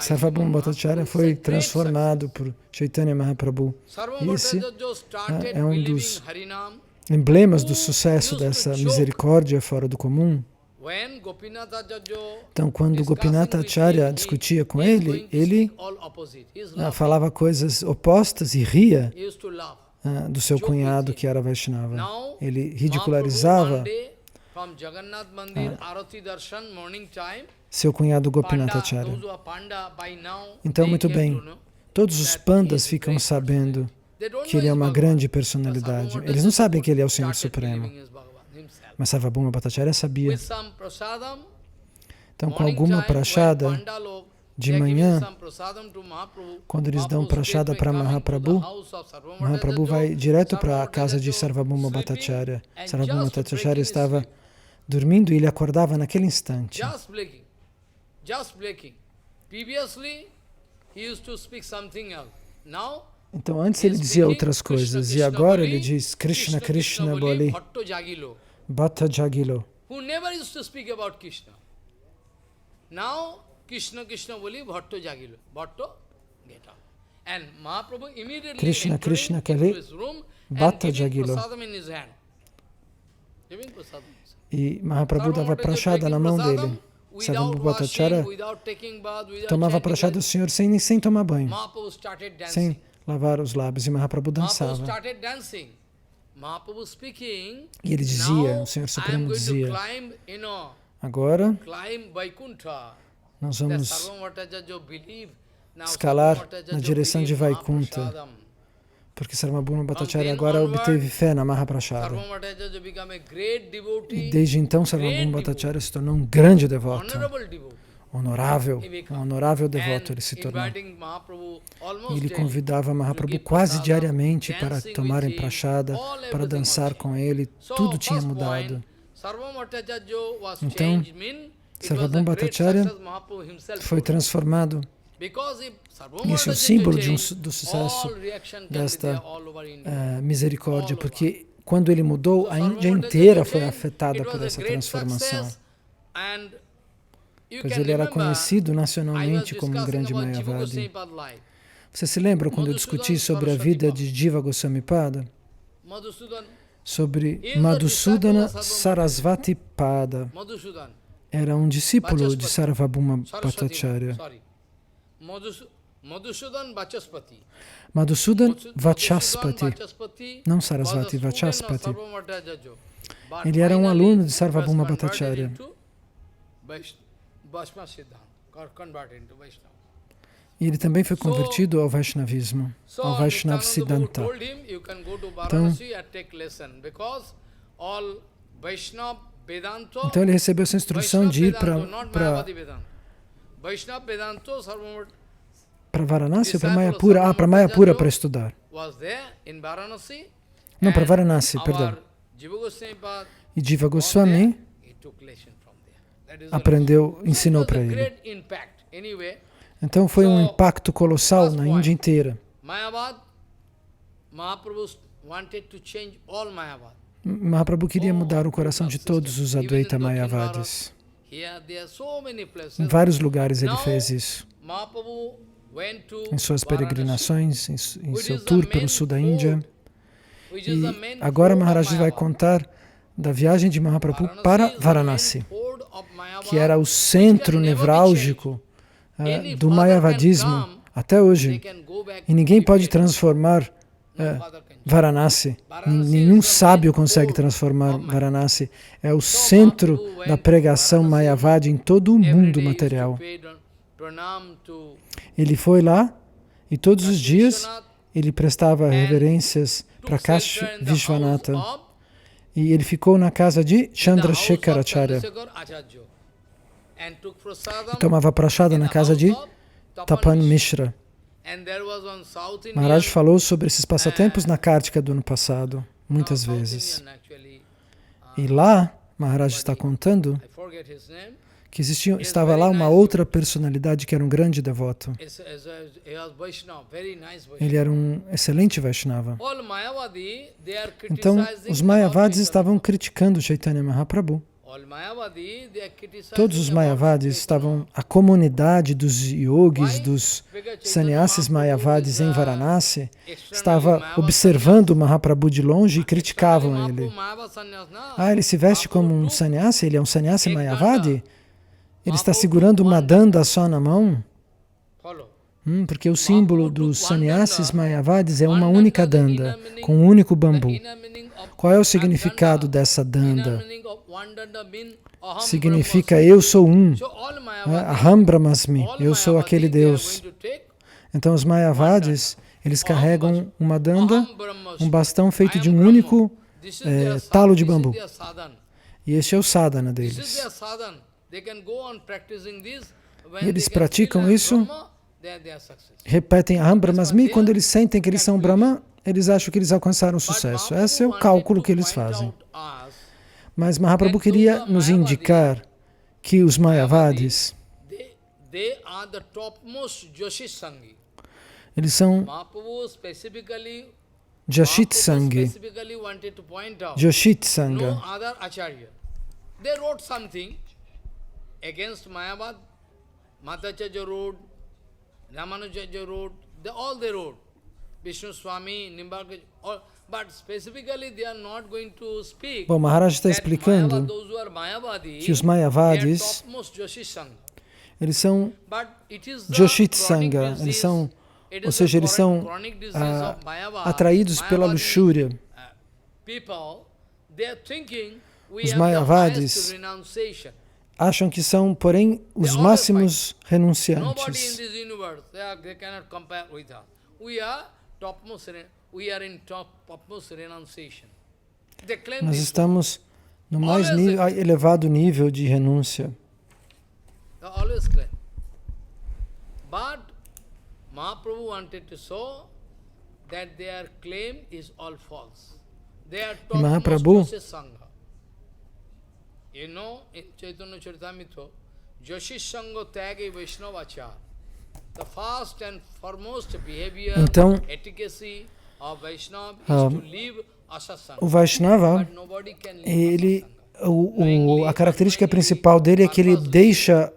Sarvabhauma Bhattacharya foi transformado por Chaitanya Mahaprabhu. E esse é um dos emblemas do sucesso dessa misericórdia fora do comum. Então, quando Gopinatha Acharya discutia com ele, ele falava coisas opostas e ria do seu cunhado que era Vaishnava. Ele ridicularizava seu cunhado Gopinatha Acharya. Então, muito bem, todos os pandas ficam sabendo que ele é uma grande personalidade. Eles não sabem que ele é o Senhor Supremo. Mas Sarvabhauma Bhattacharya sabia. Então, com alguma prashada de manhã, quando eles dão prashada para Mahaprabhu, Mahaprabhu vai direto para a casa de Sarvabhauma Bhattacharya. Sarvabhauma Bhattacharya estava dormindo e ele acordava naquele instante. Então, antes ele dizia outras coisas, e agora ele diz Krishna, Krishna Boli, Bhatta Jagilo. Who never used to speak about Krishna. Now, Krishna, Krishna Boli, Bhatto Jagilo. Bhatto, get up. And Mahaprabhu immediately Krishna, Krishna into Kali, his room Bhatta and giving Jagilo. prasadam in his hand. Giving prasadam in his hand. E Mahaprabhu dava prashada na mão dele. Sarvabhauma Bhattacharya tomava prashada do Senhor sem tomar banho, sem lavar os lábios, e Mahaprabhu dançava. E ele dizia, o Senhor Supremo dizia, agora nós vamos escalar na direção de Vaikuntha, porque Sarvabhauma Bhattacharya agora obteve fé na Mahaprashada. E desde então Sarvabhauma Bhattacharya se tornou um grande devoto, um honorável devoto ele se tornou. E ele convidava Mahaprabhu quase diariamente para tomarem prashada, para dançar com ele, tudo tinha mudado. Então, Sarvabhauma Bhattacharya foi transformado. Isso é o símbolo do sucesso desta misericórdia, porque quando ele mudou, a Índia inteira foi afetada por essa transformação. Pois ele era conhecido nacionalmente como um grande Mayavadi. Você se lembra quando eu discuti sobre a vida de Jiva Goswami Pada? Sobre Madhusudana Sarasvati Pada. Era um discípulo de Sarvabhauma Bhattacharya. Madhusudan Vachaspati, não Sarasvati, Vachaspati. Ele era um aluno de Sarvabhauma Bhattacharya. E ele também foi convertido ao Vaishnavismo, ao Vaishnav Siddhanta. Então ele recebeu essa instrução de ir para Varanasi ou para Mayapura? Para Mayapura para estudar. Não, para Varanasi, perdão. E Jiva Goswami aprendeu, ensinou para ele. Então foi um impacto colossal na Índia inteira. Mahaprabhu queria mudar o coração de todos os Advaita Mayavadis. Em vários lugares ele fez isso. Em suas peregrinações, em seu tour pelo sul da Índia. E agora Maharaj vai contar da viagem de Mahaprabhu para Varanasi, que era o centro nevrálgico do Mayavadismo até hoje. E ninguém pode transformar Varanasi. Nenhum sábio consegue transformar Varanasi. É o centro da pregação Mayavadi em todo o mundo material. Ele foi lá e todos os dias ele prestava reverências para Kashi Vishwanatha. E ele ficou na casa de Chandrasekharacharya. E tomava prashada na casa de Tapan Mishra. Maharaj falou sobre esses passatempos na Kartika do ano passado, muitas vezes. E lá, Maharaj está contando que estava lá uma outra personalidade que era um grande devoto. Ele era um excelente Vaishnava. Então, os Mayavadis estavam criticando Chaitanya Mahaprabhu. Todos os Mayavadis estavam, a comunidade dos yogis, dos sannyasis Mayavadis em Varanasi, estava observando Mahaprabhu de longe e criticavam ele. Ele se veste como um sannyasi, ele é um sannyasi Mayavadi? Ele está segurando uma danda só na mão? Porque o símbolo dos sannyasis Mayavadis é uma única danda, com um único bambu. Qual é o significado dessa danda? Significa eu sou um, Aham Brahmasmi, eu sou aquele Deus. Então os Mayavadis, eles carregam uma danda, um bastão feito de um único talo de bambu. E este é o sadhana deles. E eles praticam isso, repetem Aham Brahmasmi, quando eles sentem que eles são Brahman, eles acham que eles alcançaram sucesso. Esse é o cálculo que eles fazem. Mas Mahaprabhu queria nos indicar que os Mayavadis, eles são Jashit Sangi, Joshit Sangha. Against Mayavad, Madhacharya wrote, Ramanujacharya wrote, all they wrote. Vishnu Swami, Nimbarka, but specifically they are not going to speak. Bom, Maharaj está explicando que os Mayavadis, eles são Joshit Sangha, ou seja, eles são atraídos pela luxúria. Os Mayavadis acham que são, porém, os máximos renunciantes. Nós estamos no mais elevado nível de renúncia. But Mahaprabhu wanted to show that their claim is all false. They are topmost Sangha. You know, in Chaitanya Charitamrita, Joshi Sangha Tyage Vaishnavachar. The first and foremost behavior, etiquette of Vaishnava is to live asasanga. O Vaishnava, ele, a característica principal dele é que ele deixa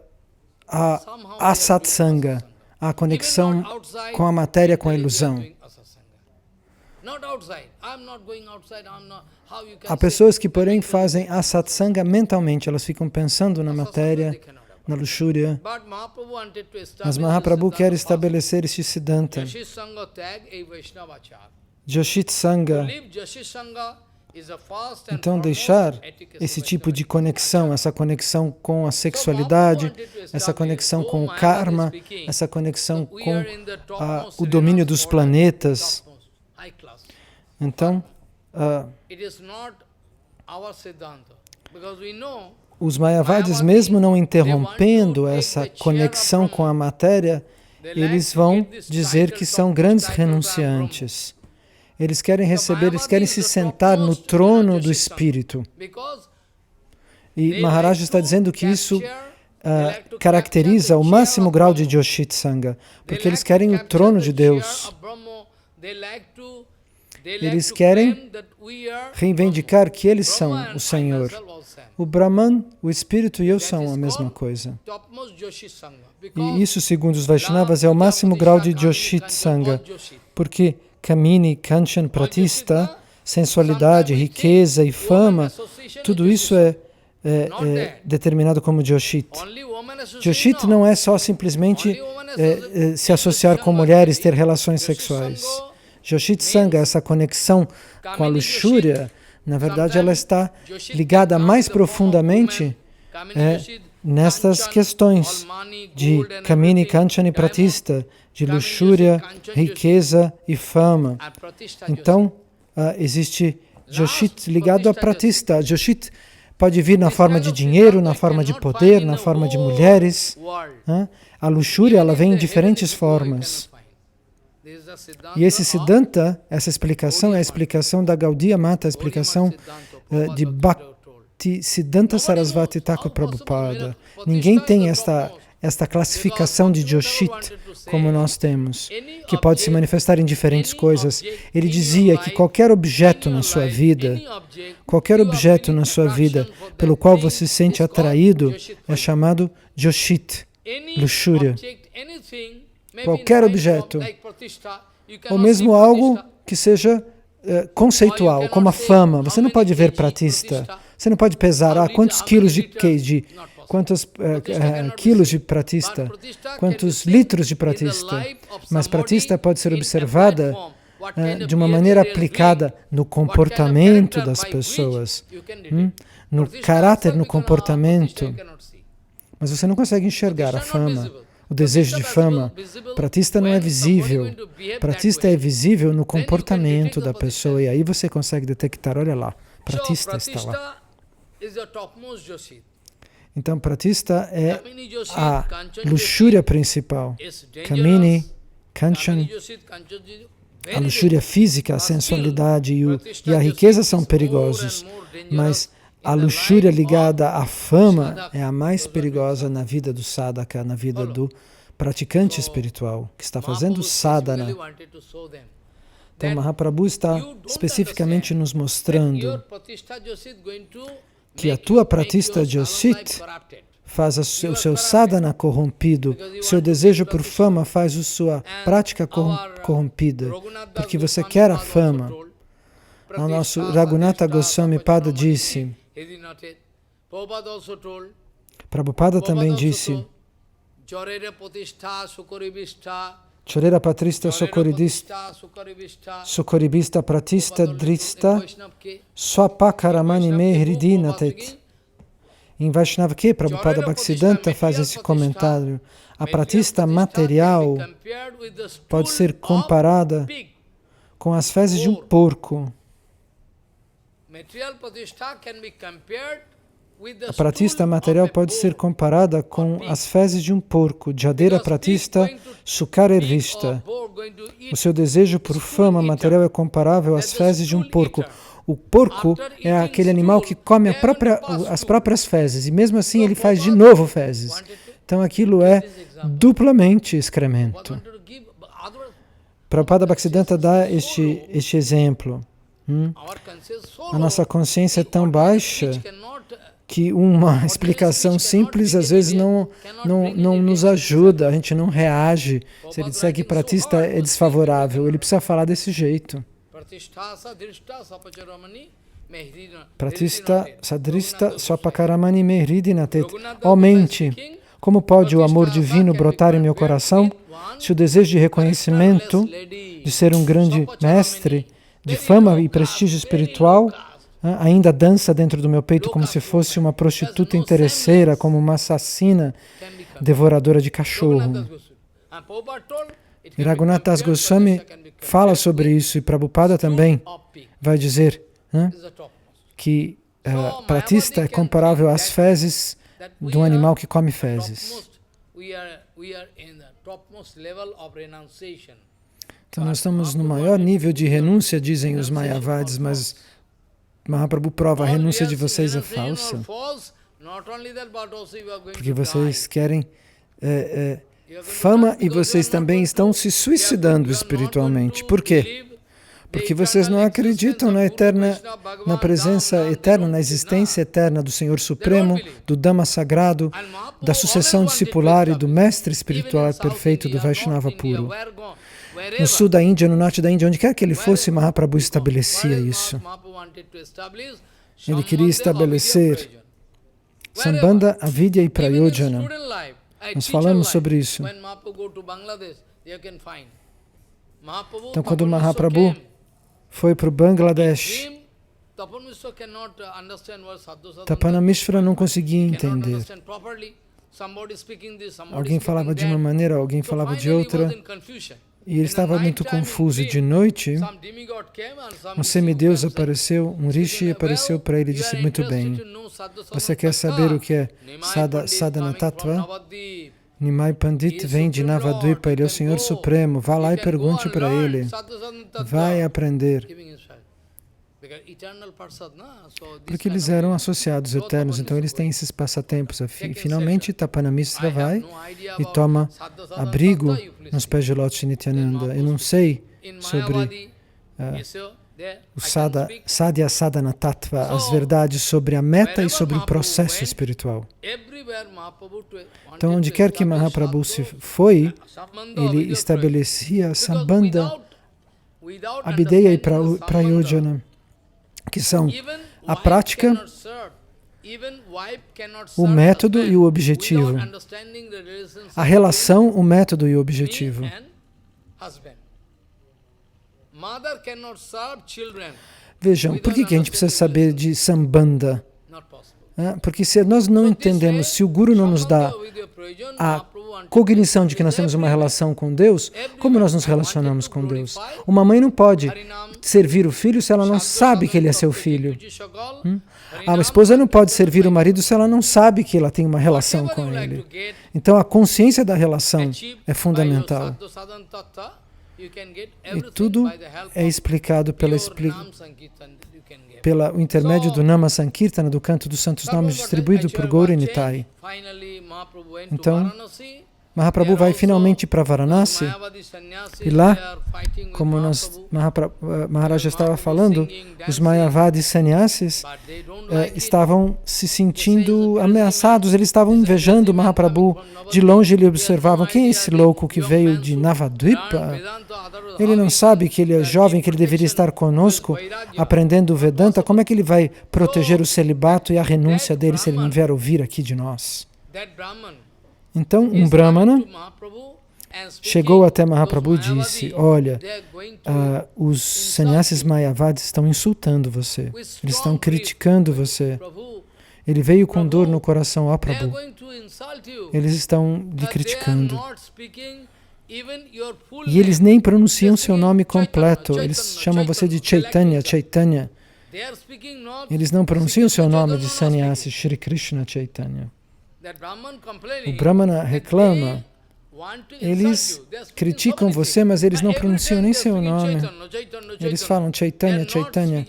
a asatsanga, a conexão com a matéria, com a ilusão. Há pessoas que, porém, fazem a satsanga mentalmente, elas ficam pensando na matéria, na luxúria. Mas Mahaprabhu quer estabelecer este siddhanta. Joshit Sangha. Então, deixar esse tipo de conexão, essa conexão com a sexualidade, essa conexão com o karma, essa conexão com o domínio dos planetas. Então, os Mayavadis, mesmo não interrompendo essa conexão com a matéria, eles vão dizer que são grandes renunciantes. Eles querem receber, eles querem se sentar no trono do Espírito. E Maharaj está dizendo que isso caracteriza o máximo grau de Joshit Sangha, porque eles querem o trono de Deus. Eles querem reivindicar que eles são o Senhor. O Brahman, o Espírito e eu são a mesma coisa. E isso, segundo os Vaishnavas, é o máximo grau de Joshit Sangha, porque Kamini, Kanchan, Pratista, sensualidade, riqueza e fama, tudo isso é determinado como Joshit. Joshit não é só simplesmente se associar com mulheres, ter relações sexuais. Joshit Sangha, essa conexão com a luxúria, na verdade ela está ligada mais profundamente nestas questões de Kamini, Kanchan e Pratista, de luxúria, riqueza e fama. Então, existe Joshit ligado a Pratista. Joshit pode vir na forma de dinheiro, na forma de poder, na forma de mulheres. A luxúria, ela vem em diferentes formas. E esse Siddhanta, essa explicação é a explicação da Gaudiya Mata, a explicação de Bhaktisiddhanta Sarasvati Thakur Prabhupada. Ninguém tem esta classificação de Joshit como nós temos, que pode se manifestar em diferentes coisas. Ele dizia que qualquer objeto na sua vida pelo qual você se sente atraído é chamado Joshit, luxúria. Qualquer objeto, ou mesmo algo que seja conceitual, como a fama. Você não pode ver Pratista, você não pode pesar quantos quilos quantos quilos de Pratista, quantos litros de Pratista. Mas Pratista pode ser observada de uma maneira aplicada no comportamento das pessoas, no caráter, no comportamento. Mas você não consegue enxergar a fama, o desejo de fama. Pratista não é visível. Pratista é visível no comportamento da pessoa. E aí você consegue detectar, olha lá, Pratista está lá. Então, Pratista é a luxúria principal. Kamini, Kanchan, a luxúria física, a sensualidade e a riqueza são perigosos, mas a luxúria ligada à fama é a mais perigosa na vida do sadhaka, na vida do praticante espiritual, que está fazendo sadhana. Então, Mahaprabhu está especificamente nos mostrando que a tua Pratista Joshit faz o seu sadhana corrompido, o seu desejo por fama faz a sua prática corrompida, porque você quer a fama. O nosso Raghunatha Goswami Pada disse, Prabhupada também disse, Chorera Patrista Sokoribista Pratista Drista Swapakaramani Me Hridinatet. Em Vaishnava que Prabhupada Bhaktisiddhanta faz esse comentário. A pratista material pode ser comparada com as fezes de um porco. A pratista material pode ser comparada com as fezes de um porco. Jadera Pratista Sukarervista. O seu desejo por fama material é comparável às fezes de um porco. O porco é aquele animal que come as próprias fezes, e mesmo assim ele faz de novo fezes. Então aquilo é duplamente excremento. Prabhupada Bhaktisiddhanta dá este exemplo. A nossa consciência é tão baixa que uma explicação simples às vezes não nos ajuda, a gente não reage. Se ele disser que pratista é desfavorável, ele precisa falar desse jeito. Pratista sadrista swapakaramani me hridinatet. Aumente. Como pode o amor divino brotar em meu coração se o desejo de reconhecimento, de ser um grande mestre, de fama e prestígio espiritual, ainda dança dentro do meu peito como se fosse uma prostituta interesseira, como uma assassina devoradora de cachorro. Raghunatha Das Goswami fala sobre isso, e Prabhupada também vai dizer que pratista é comparável às fezes de um animal que come fezes. Então nós estamos no maior nível de renúncia, dizem os Mayavadis, mas Mahaprabhu prova, a renúncia de vocês é falsa. Porque vocês querem fama e vocês também estão se suicidando espiritualmente. Por quê? Porque vocês não acreditam na presença eterna, na existência eterna do Senhor Supremo, do Dhamma Sagrado, da sucessão discipular e do mestre espiritual perfeito do Vaishnava puro. No sul da Índia, no norte da Índia, onde quer que ele fosse, Mahaprabhu estabelecia isso. Ele queria estabelecer Sambandha, Avidya e Prayojana. Nós falamos sobre isso. Então, quando Mahaprabhu foi para o Bangladesh, Tapana Mishra não conseguia entender. Alguém falava de uma maneira, alguém falava de outra, e ele estava muito confuso. De noite, um semideus apareceu, um rishi apareceu para ele e disse: muito bem, você quer saber o que é Sadhana Tattva? Nimai Pandit vem de Navadvipa, ele é o Senhor Supremo, vá lá e pergunte para ele, vai aprender. Porque eles eram associados eternos, então eles têm esses passatempos. Finalmente, Tapana Mishra vai e toma abrigo nos pés de Lótus de Nityananda. Eu não sei sobre o Sadhya Sadhana Tattva, as verdades sobre a meta e sobre o processo espiritual. Então, onde quer que Mahaprabhu se foi, ele estabelecia Sambandha, Abhideya e Prayojana, que são a prática, o método e o objetivo. A relação, o método e o objetivo. Vejam, por que a gente precisa saber de Sambandha? Porque se nós não entendemos, se o Guru não nos dá a cognição de que nós temos uma relação com Deus, como nós nos relacionamos com Deus? Uma mãe não pode servir o filho se ela não sabe que ele é seu filho. A esposa não pode servir o marido se ela não sabe que ela tem uma relação com ele. Então a consciência da relação é fundamental. E tudo é explicado pelo intermédio do Nama Sankirtana, do canto dos santos nomes distribuído por Gaura Nitai. Então, Mahaprabhu vai finalmente para Varanasi, e lá, como Maharaj estava falando, os Mayavadis sannyasis estavam se sentindo ameaçados, eles estavam invejando Mahaprabhu. De longe eles observavam: quem é esse louco que veio de Navadvipa? Ele não sabe que ele é jovem, que ele deveria estar conosco aprendendo o Vedanta. Como é que ele vai proteger o celibato e a renúncia dele se ele não vier ouvir aqui de nós? Então, um Brahmana chegou até Mahaprabhu e disse: olha, os sannyasis Mayavadis estão insultando você, eles estão criticando você. Ele veio com dor no coração: ó Prabhu, eles estão lhe criticando. E eles nem pronunciam seu nome completo, eles chamam você de Chaitanya, Chaitanya. Eles não pronunciam seu nome de sannyasi, Shri Krishna Chaitanya. O Brahmana reclama, eles criticam você, mas eles não pronunciam nem seu nome. Eles falam Chaitanya, Chaitanya.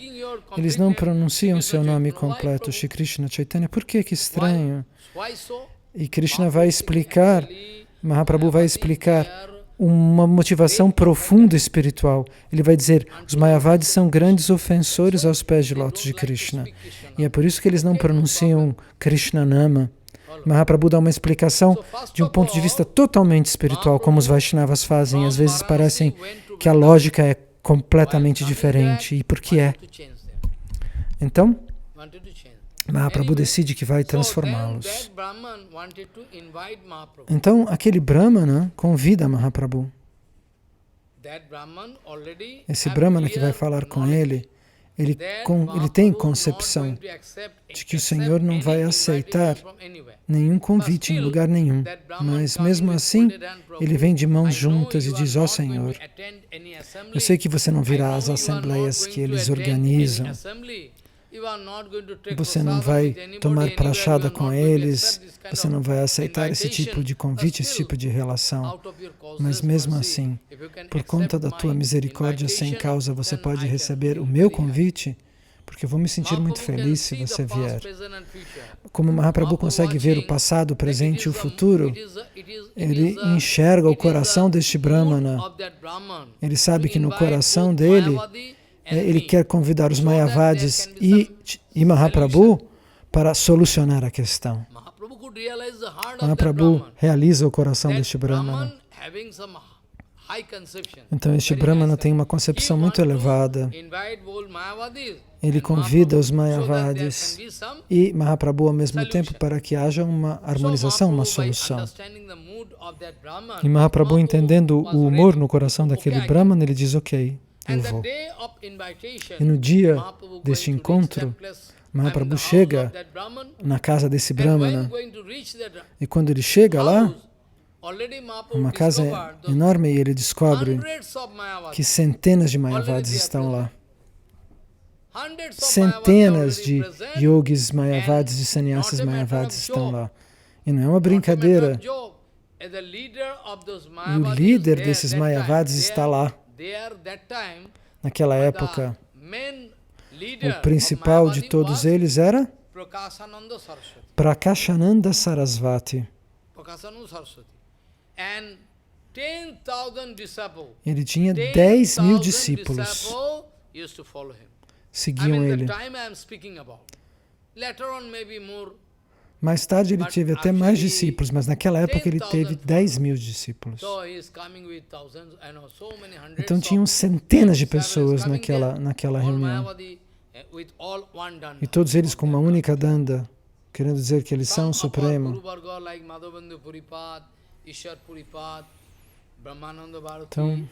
Eles não pronunciam seu nome completo, Shri Krishna Chaitanya. Por que? Que estranho. E Krishna vai explicar, Mahaprabhu vai explicar uma motivação profunda espiritual. Ele vai dizer: os Mayavadis são grandes ofensores aos pés de lótus de Krishna. E é por isso que eles não pronunciam Krishna Nama. Mahaprabhu dá uma explicação de um ponto de vista totalmente espiritual, como os Vaishnavas fazem. Às vezes parecem que a lógica é completamente diferente. E por que é? Então, Mahaprabhu decide que vai transformá-los. Então, aquele Brahmana convida Mahaprabhu. Esse Brahmana que vai falar com ele, ele tem concepção de que o Senhor não vai aceitar nenhum convite em lugar nenhum. Mas mesmo assim, ele vem de mãos juntas e diz: ó Senhor, eu sei que você não virá às assembleias que eles organizam. Você não vai tomar prachada com eles, você não vai aceitar esse tipo de convite, esse tipo de relação. Mas mesmo assim, por conta da tua misericórdia sem causa, você pode receber o meu convite, porque eu vou me sentir muito feliz se você vier. Como Mahaprabhu consegue ver o passado, o presente e o futuro, ele enxerga o coração deste Brahmana. Ele sabe que no coração dele, ele quer convidar os Mayavadis e Mahaprabhu para solucionar a questão. Mahaprabhu realiza o coração deste Brahmana. Então este Brahmana tem uma concepção muito elevada. Ele convida os Mayavadis e Mahaprabhu ao mesmo tempo para que haja uma harmonização, uma solução. E Mahaprabhu, entendendo o humor no coração daquele Brahmana, ele diz, ok, eu vou. E no dia deste encontro, Mahaprabhu chega na casa desse Brahmana, e quando ele chega lá, uma casa enorme, e ele descobre que centenas de Mayavadis estão lá. Centenas de yogis Mayavadis e sannyasis Mayavadis estão lá. E não é uma brincadeira. E o líder desses Mayavadis está lá. Naquela época, o principal de todos eles era Prakashananda Sarasvati. Ele tinha 10.000 discípulos. Seguiam ele. Mais tarde ele teve até mais discípulos, mas naquela época ele teve 10.000 discípulos. Então tinham centenas de pessoas naquela reunião. E todos eles com uma única danda, querendo dizer que eles são o Supremo. Então,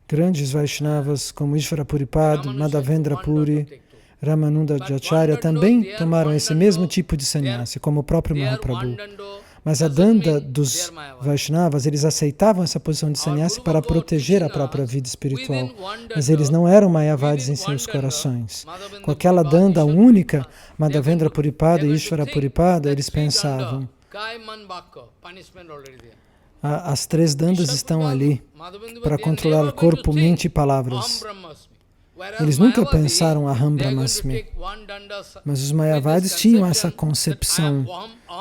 grandes Vaishnavas como Ishvara Puripad, Madhavendra Puri, Ramananda Acharya também tomaram esse mesmo tipo de sannyasi, como o próprio Mahaprabhu. Mas a danda dos Vaishnavas, eles aceitavam essa posição de sannyasi para proteger a própria vida espiritual. Mas eles não eram Mayavadis em seus corações. Com aquela danda única, Madhavendra Puripada e Ishvara Puripada, eles pensavam, as três dandas estão ali para controlar o corpo, mente e palavras. Eles nunca pensaram Aham Brahmasmi. Mas os Mayavadis tinham essa concepção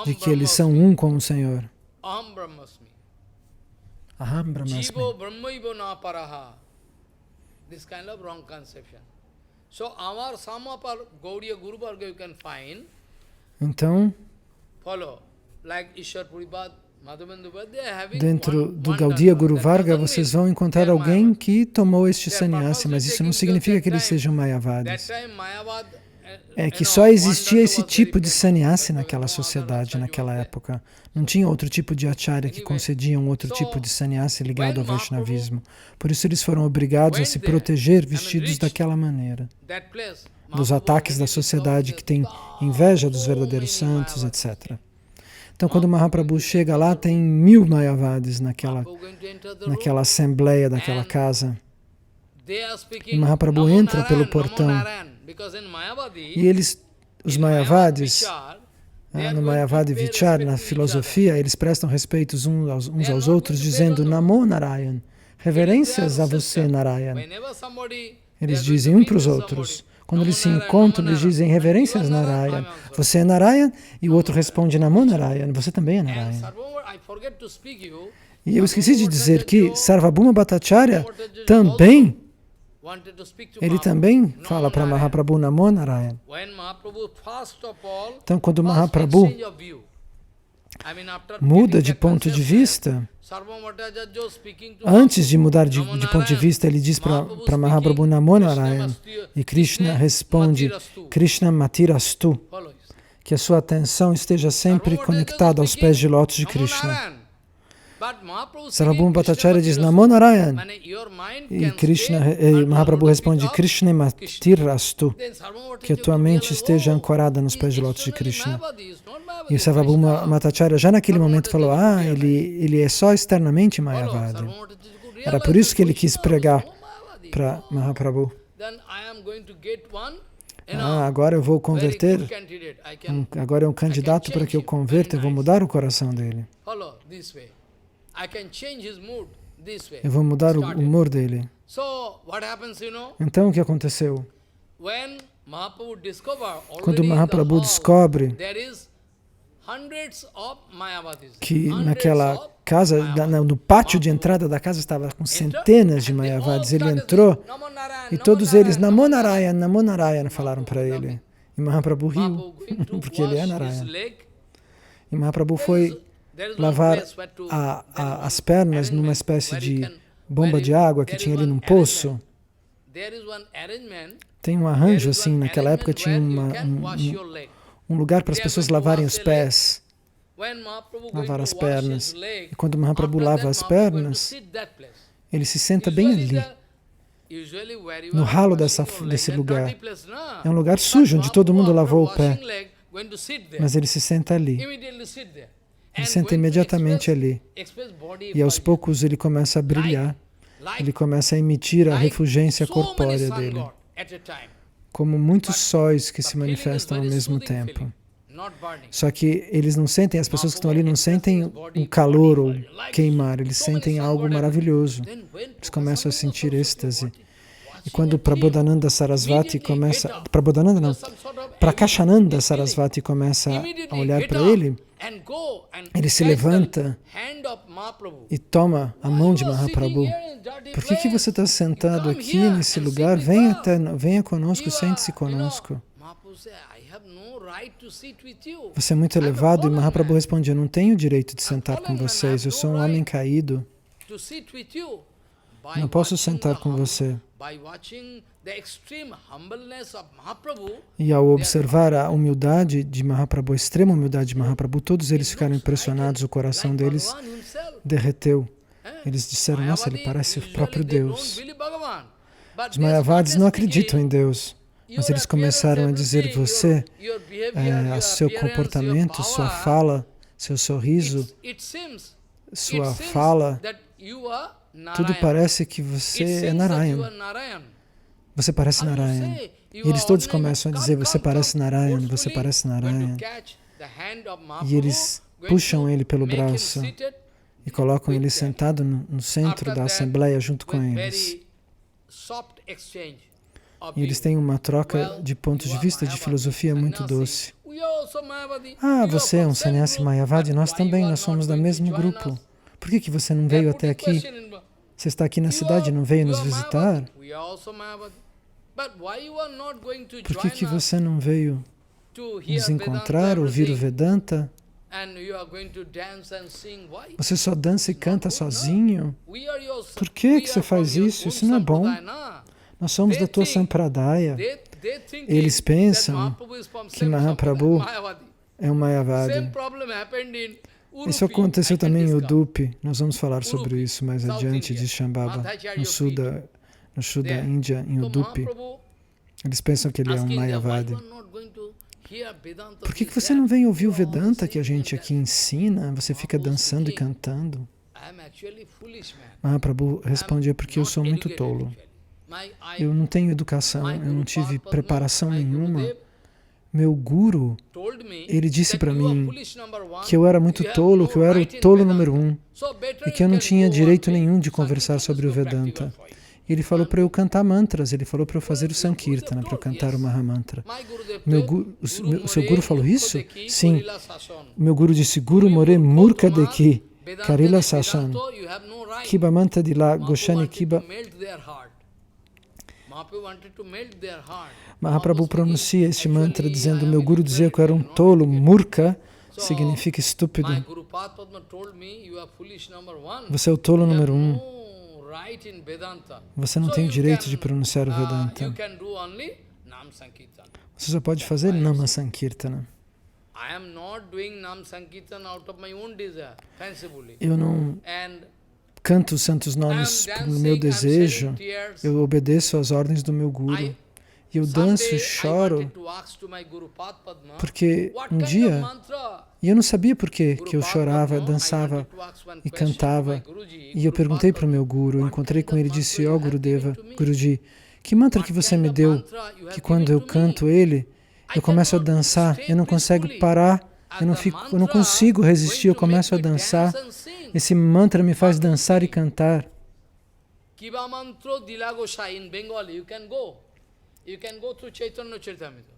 de que eles são um com o Senhor. Aham Brahmasmi. This kind of wrong conception. So some of our Gaudiya Guru Varga you can find. Então, follow, like Ishwar Puripad, dentro do Gaudiya Guru Varga, vocês vão encontrar alguém que tomou este sannyasi, mas isso não significa que eles sejam Mayavadis. É que só existia esse tipo de sannyasi naquela sociedade, naquela época. Não tinha outro tipo de acharya que concedia um outro tipo de sannyasi ligado ao Vaishnavismo. Por isso eles foram obrigados a se proteger vestidos daquela maneira, dos ataques da sociedade que tem inveja dos verdadeiros santos, etc. Então, quando Mahaprabhu chega lá, tem 1000 Mayavadis naquela assembleia daquela casa. E Mahaprabhu entra pelo portão. E eles, os Mayavadis, no Mayavadi Vichar, na filosofia, eles prestam respeitos uns aos outros, dizendo Namo Narayan, reverências a você, Narayan. Eles dizem um para os outros. Quando eles se encontram, eles dizem reverências Narayan. Você é Narayan? E o outro responde Namo Narayan. Você também é Narayan. E eu esqueci de dizer que Sarvabhauma Bhattacharya também, ele também fala para Mahaprabhu Namo Narayan. Então, quando Mahaprabhu muda de ponto de vista, antes de mudar de ponto de vista, ele diz para Mahaprabhu Namo Narayan, e Krishna responde, Krishna Matirastu, que a sua atenção esteja sempre conectada aos pés de lótus de Krishna. Sarvabhauma Bhattacharya diz Namo Narayan, e Mahaprabhu responde Krishna Matirastu, que a tua mente esteja ancorada nos pés de lótus de Krishna. E o Sarvabhauma Bhattacharya já naquele momento falou, ele é só externamente Mayavadi. Era por isso que ele quis pregar para Mahaprabhu. Agora eu vou converter, agora é um candidato para que eu converta, eu vou mudar o coração dele. Eu vou mudar o humor dele. Então, o que aconteceu? Quando Mahaprabhu descobre que naquela casa, no pátio de entrada da casa estava com centenas de Mayavadis, ele entrou e todos eles, Namo Narayana, falaram para ele. E Mahaprabhu riu, porque ele é Narayana. E Mahaprabhu foi lavar as pernas numa espécie de bomba de água que tinha ali num poço. Tem um arranjo assim, naquela época tinha um lugar para as pessoas lavarem os pés, lavar as pernas. E quando Mahaprabhu lava as pernas, ele se senta bem ali, no ralo desse lugar. É um lugar sujo, onde todo mundo lavou o pé. Mas ele se senta ali. Ele senta imediatamente ali. E aos poucos ele começa a brilhar. Ele começa a emitir a refulgência corpórea dele, como muitos sóis que se manifestam ao mesmo tempo. Só que eles não sentem, as pessoas que estão ali não sentem um calor ou queimar, eles sentem algo maravilhoso. Eles começam a sentir êxtase. E quando Prabodhananda Sarasvati começa... Prabodhananda não. Prakashananda Sarasvati começa a olhar para ele, ele se levanta e toma a mão de Mahaprabhu. Por que você está sentado aqui nesse lugar? Venha conosco, sente-se conosco. Você é muito elevado. E Mahaprabhu responde, eu não tenho direito de sentar com vocês, eu sou um homem caído. Não posso sentar com você. E ao observar a humildade de Mahaprabhu, a extrema humildade de Mahaprabhu, todos eles ficaram impressionados, o coração deles derreteu. Eles disseram, nossa, ele parece o próprio Deus. Os Mayavadis não acreditam em Deus, mas eles começaram a dizer, você, seu comportamento, sua fala, seu sorriso, sua fala, tudo parece que você é Narayana. Você parece Narayana. E eles todos começam a dizer, você parece Narayana, você parece Narayana. E eles puxam ele pelo braço e colocam ele sentado no centro da assembleia junto com eles. E eles têm uma troca de pontos de vista de filosofia muito doce. Ah, você é um sannyasi Mayavadi, nós também, nós somos do mesmo grupo. Por que você não veio até aqui? Você está aqui na cidade e não veio nos visitar? Por que você não veio nos encontrar, ouvir o Vedanta? Você só dança e canta sozinho? Por que você faz isso? Isso não é bom. Nós somos da tua Sampradaya. Eles pensam que Mahaprabhu é um Mayavadi. Isso aconteceu também em Udupi. Nós vamos falar sobre isso mais adiante de Shambhava, no sul da Índia, em Udupi. Eles pensam que ele é um Mayavadi. Por que você não vem ouvir o Vedanta que a gente aqui ensina? Você fica dançando e cantando. Mahaprabhu responde, é porque eu sou muito tolo. Eu não tenho educação, eu não tive preparação nenhuma. Meu guru, ele disse para mim que eu era muito tolo, que eu era o tolo número 1 e que eu não tinha direito nenhum de conversar sobre o Vedanta. Ele falou para eu cantar mantras, ele falou para eu fazer o Sankirtana, para eu cantar o Mahamantra. O seu guru falou isso? Sim. O meu guru disse, Guru More Murka Deki, Karila Sashan, Kiba Manta Dila, Goshani Kiba. Mahaprabhu pronuncia este mantra dizendo, meu guru dizia que eu era um tolo, murka, significa estúpido. Você é o tolo número 1. Você não tem o direito de pronunciar o Vedanta. Você só pode fazer Nama Sankirtana. Eu não canto os santos nomes pelo meu desejo, eu obedeço às ordens do meu guru. E eu danço e choro, porque um dia, e eu não sabia por que eu chorava, dançava e cantava. E eu perguntei para o meu guru, eu encontrei com ele e disse, ó Gurudeva, Guruji, que mantra que você me deu, que quando eu canto ele, eu começo a dançar, eu não consigo parar, eu não consigo resistir, eu começo a dançar. Esse mantra me faz dançar e cantar. Kiva Mantra Dila Gosai in Bengali, you can go. You can go through Chaitanya Charitamrita.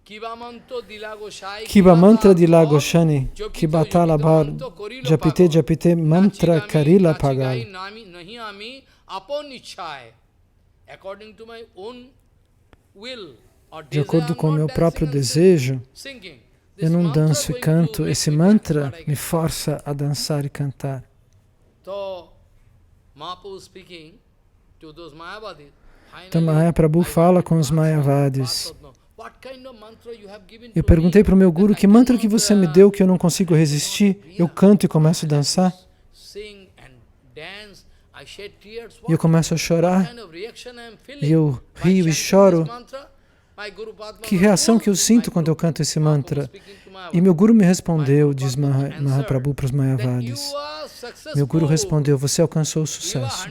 Kiva Mantra Dila Gosai. Kiva Mantra di Lagoshani, Kibatala Bar, Japite Japite Mantra Karila Pagal. Nahi ami apon ichhai. According to my own will or De acordo com o meu próprio desejo, eu não danço e canto. Esse mantra me força a dançar e cantar. Então Mahaprabhu fala com os Mayavadis. Eu perguntei para o meu guru, que mantra que você me deu que eu não consigo resistir? Eu canto e começo a dançar. E eu começo a chorar. E eu rio e choro. Que reação que eu sinto quando eu canto esse mantra? E meu guru me respondeu, diz Mahaprabhu para os Mayavadis. Meu guru respondeu, você alcançou o sucesso.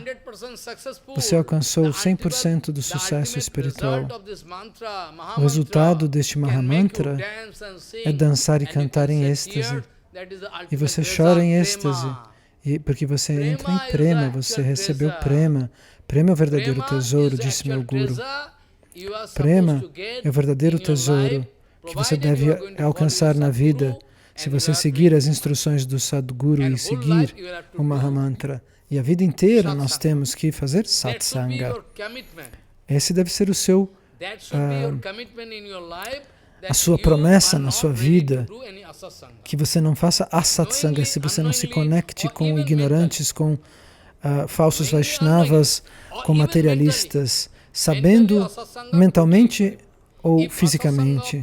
Você alcançou 100% do sucesso espiritual. O resultado deste Mahamantra é dançar e cantar em êxtase. E você chora em êxtase, porque você entra em prema, você recebeu prema. Prema é o verdadeiro tesouro, disse meu guru. Prema é o verdadeiro tesouro que você deve alcançar na vida se você seguir as instruções do Sadguru e seguir o Mahamantra. E a vida inteira nós temos que fazer satsanga. Esse deve ser o seu, a sua promessa na sua vida, que você não faça asatsanga, se você não se conecte com ignorantes, com falsos Vaishnavas, com materialistas, sabendo mentalmente ou fisicamente.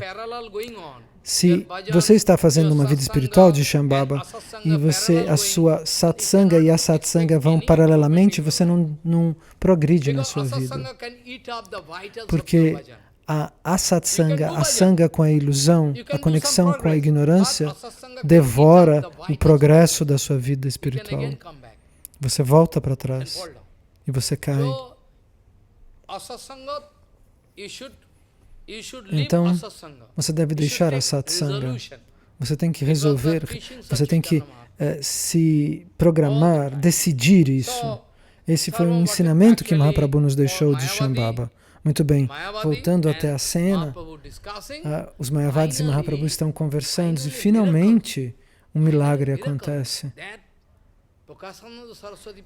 Se você está fazendo uma vida espiritual de Shambhava e a sua satsanga e a satsanga vão paralelamente, você não progride na sua vida. Porque a satsanga, a sanga com a ilusão, a conexão com a ignorância, devora o progresso da sua vida espiritual. Você volta para trás e você cai. Então, você deve deixar a satsanga. Você tem que resolver, você tem que se programar, decidir isso. Esse foi um ensinamento que Mahaprabhu nos deixou de Shambhava. Muito bem, voltando até a cena, os Mayavadis e Mahaprabhu estão conversando e finalmente um milagre acontece.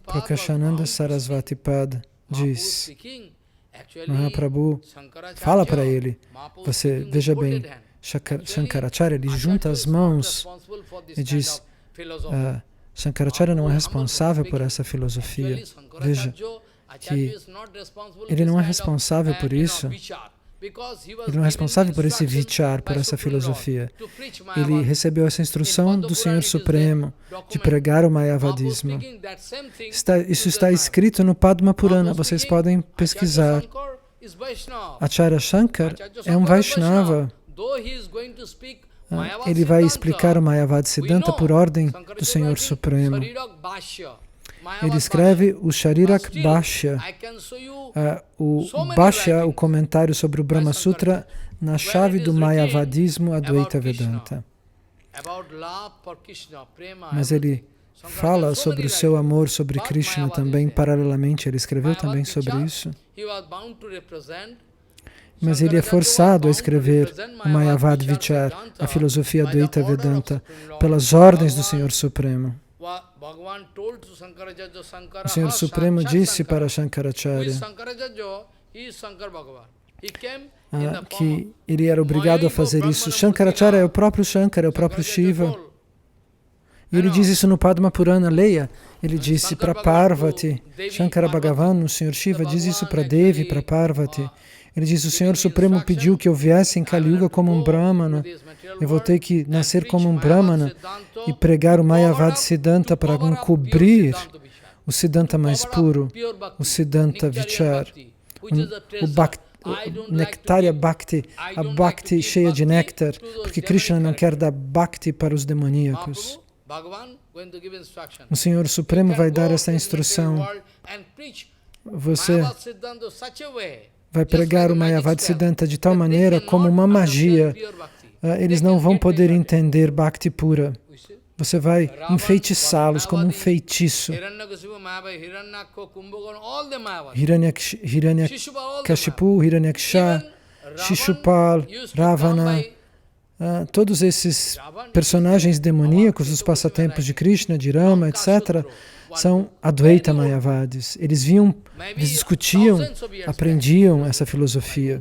Prakashananda Sarasvati Pad diz, Mahaprabhu fala para ele, você veja bem, Shankaracharya, ele junta as mãos e diz, Shankaracharya não é responsável por essa filosofia. Veja que ele não é responsável por isso. Ele não é responsável por esse vichar, por essa filosofia. Ele recebeu essa instrução do Senhor Supremo de pregar o Mayavadismo. Isso está escrito no Padma Purana, vocês podem pesquisar. Acharya Shankar é um Vaishnava. Ele vai explicar o Mayavad Siddhanta por ordem do Senhor Supremo. Ele escreve o Sharirak Bhashya, o Bhashya, o comentário sobre o Brahma Sutra, na chave do Mayavadismo Advaita Vedanta. Mas ele fala sobre o seu amor sobre Krishna também, paralelamente, ele escreveu também sobre isso. Mas ele é forçado a escrever o Mayavad Vichar, a filosofia Advaita Vedanta, pelas ordens do Senhor Supremo. O Senhor Supremo disse para Shankaracharya que ele era obrigado a fazer isso. Shankaracharya é o próprio Shankara, é o próprio Shiva. E ele diz isso no Padma Purana, leia. Ele disse para Parvati, Shankara Bhagavan, o Senhor Shiva, diz isso para Devi, para Parvati. Ele diz, o Senhor Supremo pediu que eu viesse em Kali Yuga como um Brahmana. Eu vou ter que nascer como um Brahmana e pregar o Mayavad Siddhanta para encobrir o Siddhanta mais puro, o Siddhanta Vichar, o Nectária Bhakti, a Bhakti cheia de néctar, porque Krishna não quer dar Bhakti para os demoníacos. O Senhor Supremo vai dar essa instrução. Você vai pregar o Mayavad Siddhanta de tal maneira como uma magia. Eles não vão poder entender Bhakti pura. você vai enfeitiçá-los como um feitiço. Hiranyakashipu, Hiranyaksha, Shishupal, Ravana, todos esses personagens demoníacos dos passatempos de Krishna, de Rama, etc., são Advaita Mayavadis. Eles discutiam, aprendiam essa filosofia.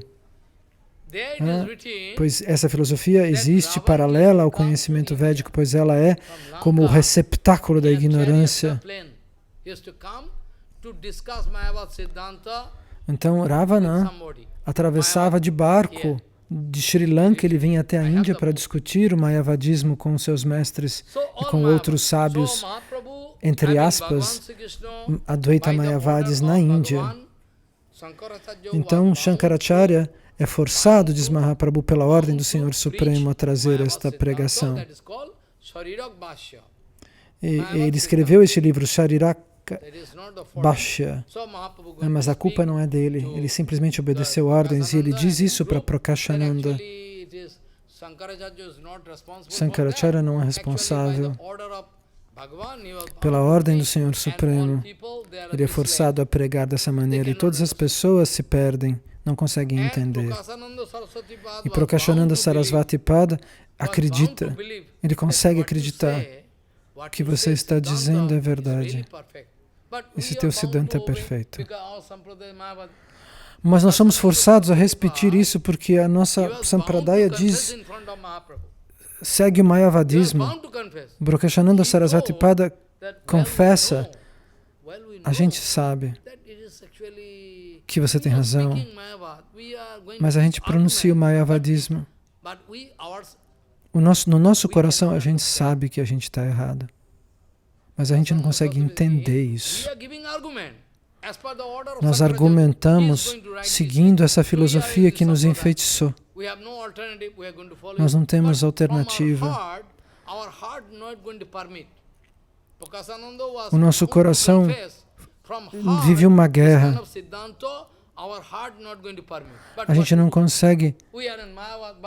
Pois essa filosofia existe paralela ao conhecimento védico, pois ela é como o receptáculo da ignorância. Então Ravana atravessava de barco de Sri Lanka, ele vinha até a Índia para discutir o Mayavadismo com seus mestres e com outros sábios, entre aspas, Advaita Mayavadis na Índia. Então Shankaracharya é forçado, diz Mahaprabhu, pela ordem do Senhor Supremo a trazer esta pregação. E ele escreveu este livro, Shariraka Bhashya, mas a culpa não é dele, ele simplesmente obedeceu ordens e ele diz isso para Prakashananda. Sankaracharya não é responsável. Pela ordem do Senhor Supremo, ele é forçado a pregar dessa maneira e todas as pessoas se perdem, não conseguem entender. E Prakashananda Sarasvati Pada acredita, ele consegue acreditar que você está dizendo é verdade. Esse teu Siddhanta é perfeito. Mas nós somos forçados a repetir isso porque a nossa Sampradaya diz, segue o Mayavadismo. Prakashananda Sarasvati Pada confessa, a gente sabe que você tem razão, mas a gente pronuncia o Mayavadismo. No nosso coração a gente sabe que a gente está errado, mas a gente não consegue entender isso. Nós argumentamos seguindo essa filosofia que nos enfeitiçou. Nós não temos alternativa. O nosso coração vive uma guerra. A gente não consegue,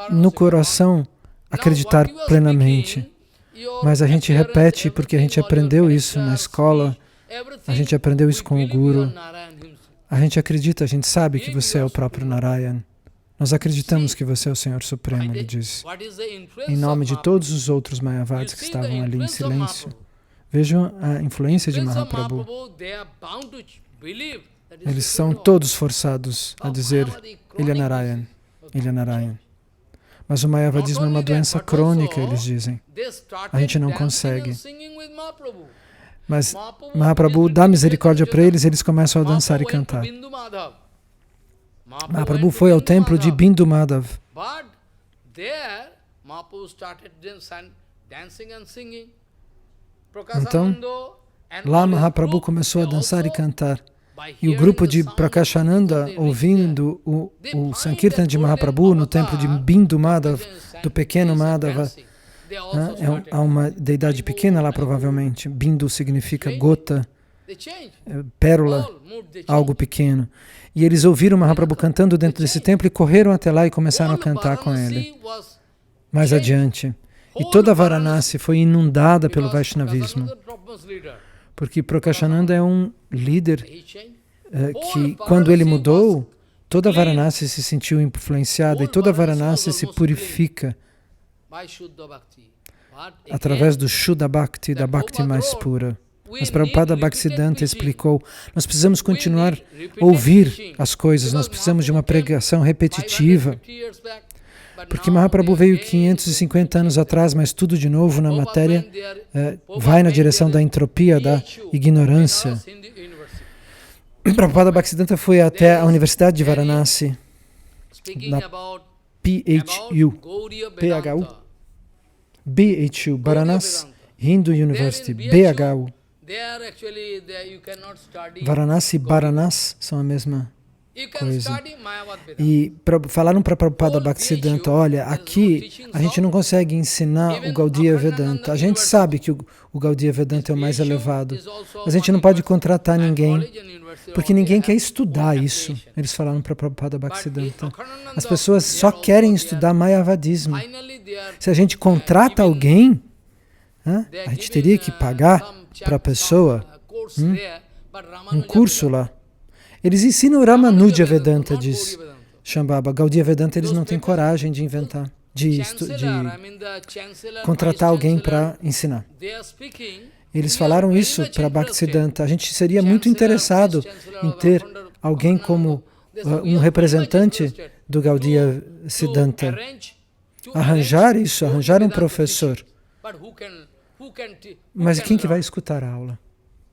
no coração, acreditar plenamente. Mas a gente repete porque a gente aprendeu isso na escola, a gente aprendeu isso com o Guru. A gente acredita, a gente sabe que você é o próprio Narayan. Nós acreditamos que você é o Senhor Supremo, ele disse. Em nome de todos os outros Mayavadis que estavam ali em silêncio. Vejam a influência de Mahaprabhu. Eles são todos forçados a dizer, ele é Narayan, ele é Narayan. Mas o Mayavadismo é uma doença crônica, eles dizem. A gente não consegue. Mas Mahaprabhu dá misericórdia para eles, eles começam a dançar e cantar. Mahaprabhu foi ao templo de Bindu Madhav. Então, lá Mahaprabhu começou a dançar e cantar. E o grupo de Prakashananda, ouvindo o Sankirtan de Mahaprabhu no templo de Bindu Madhav, do pequeno Madhava, há uma deidade pequena lá provavelmente. Bindu significa gota, pérola, algo pequeno. E eles ouviram Mahaprabhu cantando dentro desse templo e correram até lá e começaram a cantar com ele. Mais adiante. E toda Varanasi foi inundada pelo Vaishnavismo. Porque Prakashananda é um líder que, quando ele mudou, toda Varanasi se sentiu influenciada e toda Varanasi se purifica através do Shuddha Bhakti, da Bhakti mais pura. Mas Prabhupada Bhaktisiddhanta explicou, nós precisamos continuar a ouvir as coisas, nós precisamos de uma pregação repetitiva. Porque Mahaprabhu veio 550 anos atrás, mas tudo de novo na matéria vai na direção da entropia, da ignorância. Prabhupada Bhaktisiddhanta foi até a Universidade de Varanasi, na BHU, Varanasi Hindu University, BHU. Varanasi e Baranas são a mesma coisa. E falaram para Prabhupada Bhaktisiddhanta, olha, aqui a gente não consegue ensinar o Gaudiya Vedanta. A gente sabe que o Gaudiya Vedanta é o mais elevado, mas a gente não pode contratar ninguém, porque ninguém quer estudar isso. Eles falaram para Prabhupada Bhaktisiddhanta. As pessoas só querem estudar Mayavadismo. Se a gente contrata alguém, A gente teria que pagar para a pessoa um curso lá. Eles ensinam Ramanuja Vedanta, diz Shambhava. Gaudiya Vedanta eles não têm coragem de inventar, de contratar alguém para ensinar. Eles falaram isso para Bhaktisiddhanta. A gente seria muito interessado em ter alguém como um representante do Gaudiya Siddhanta. Arranjar isso, arranjar um professor. Mas quem que vai escutar a aula?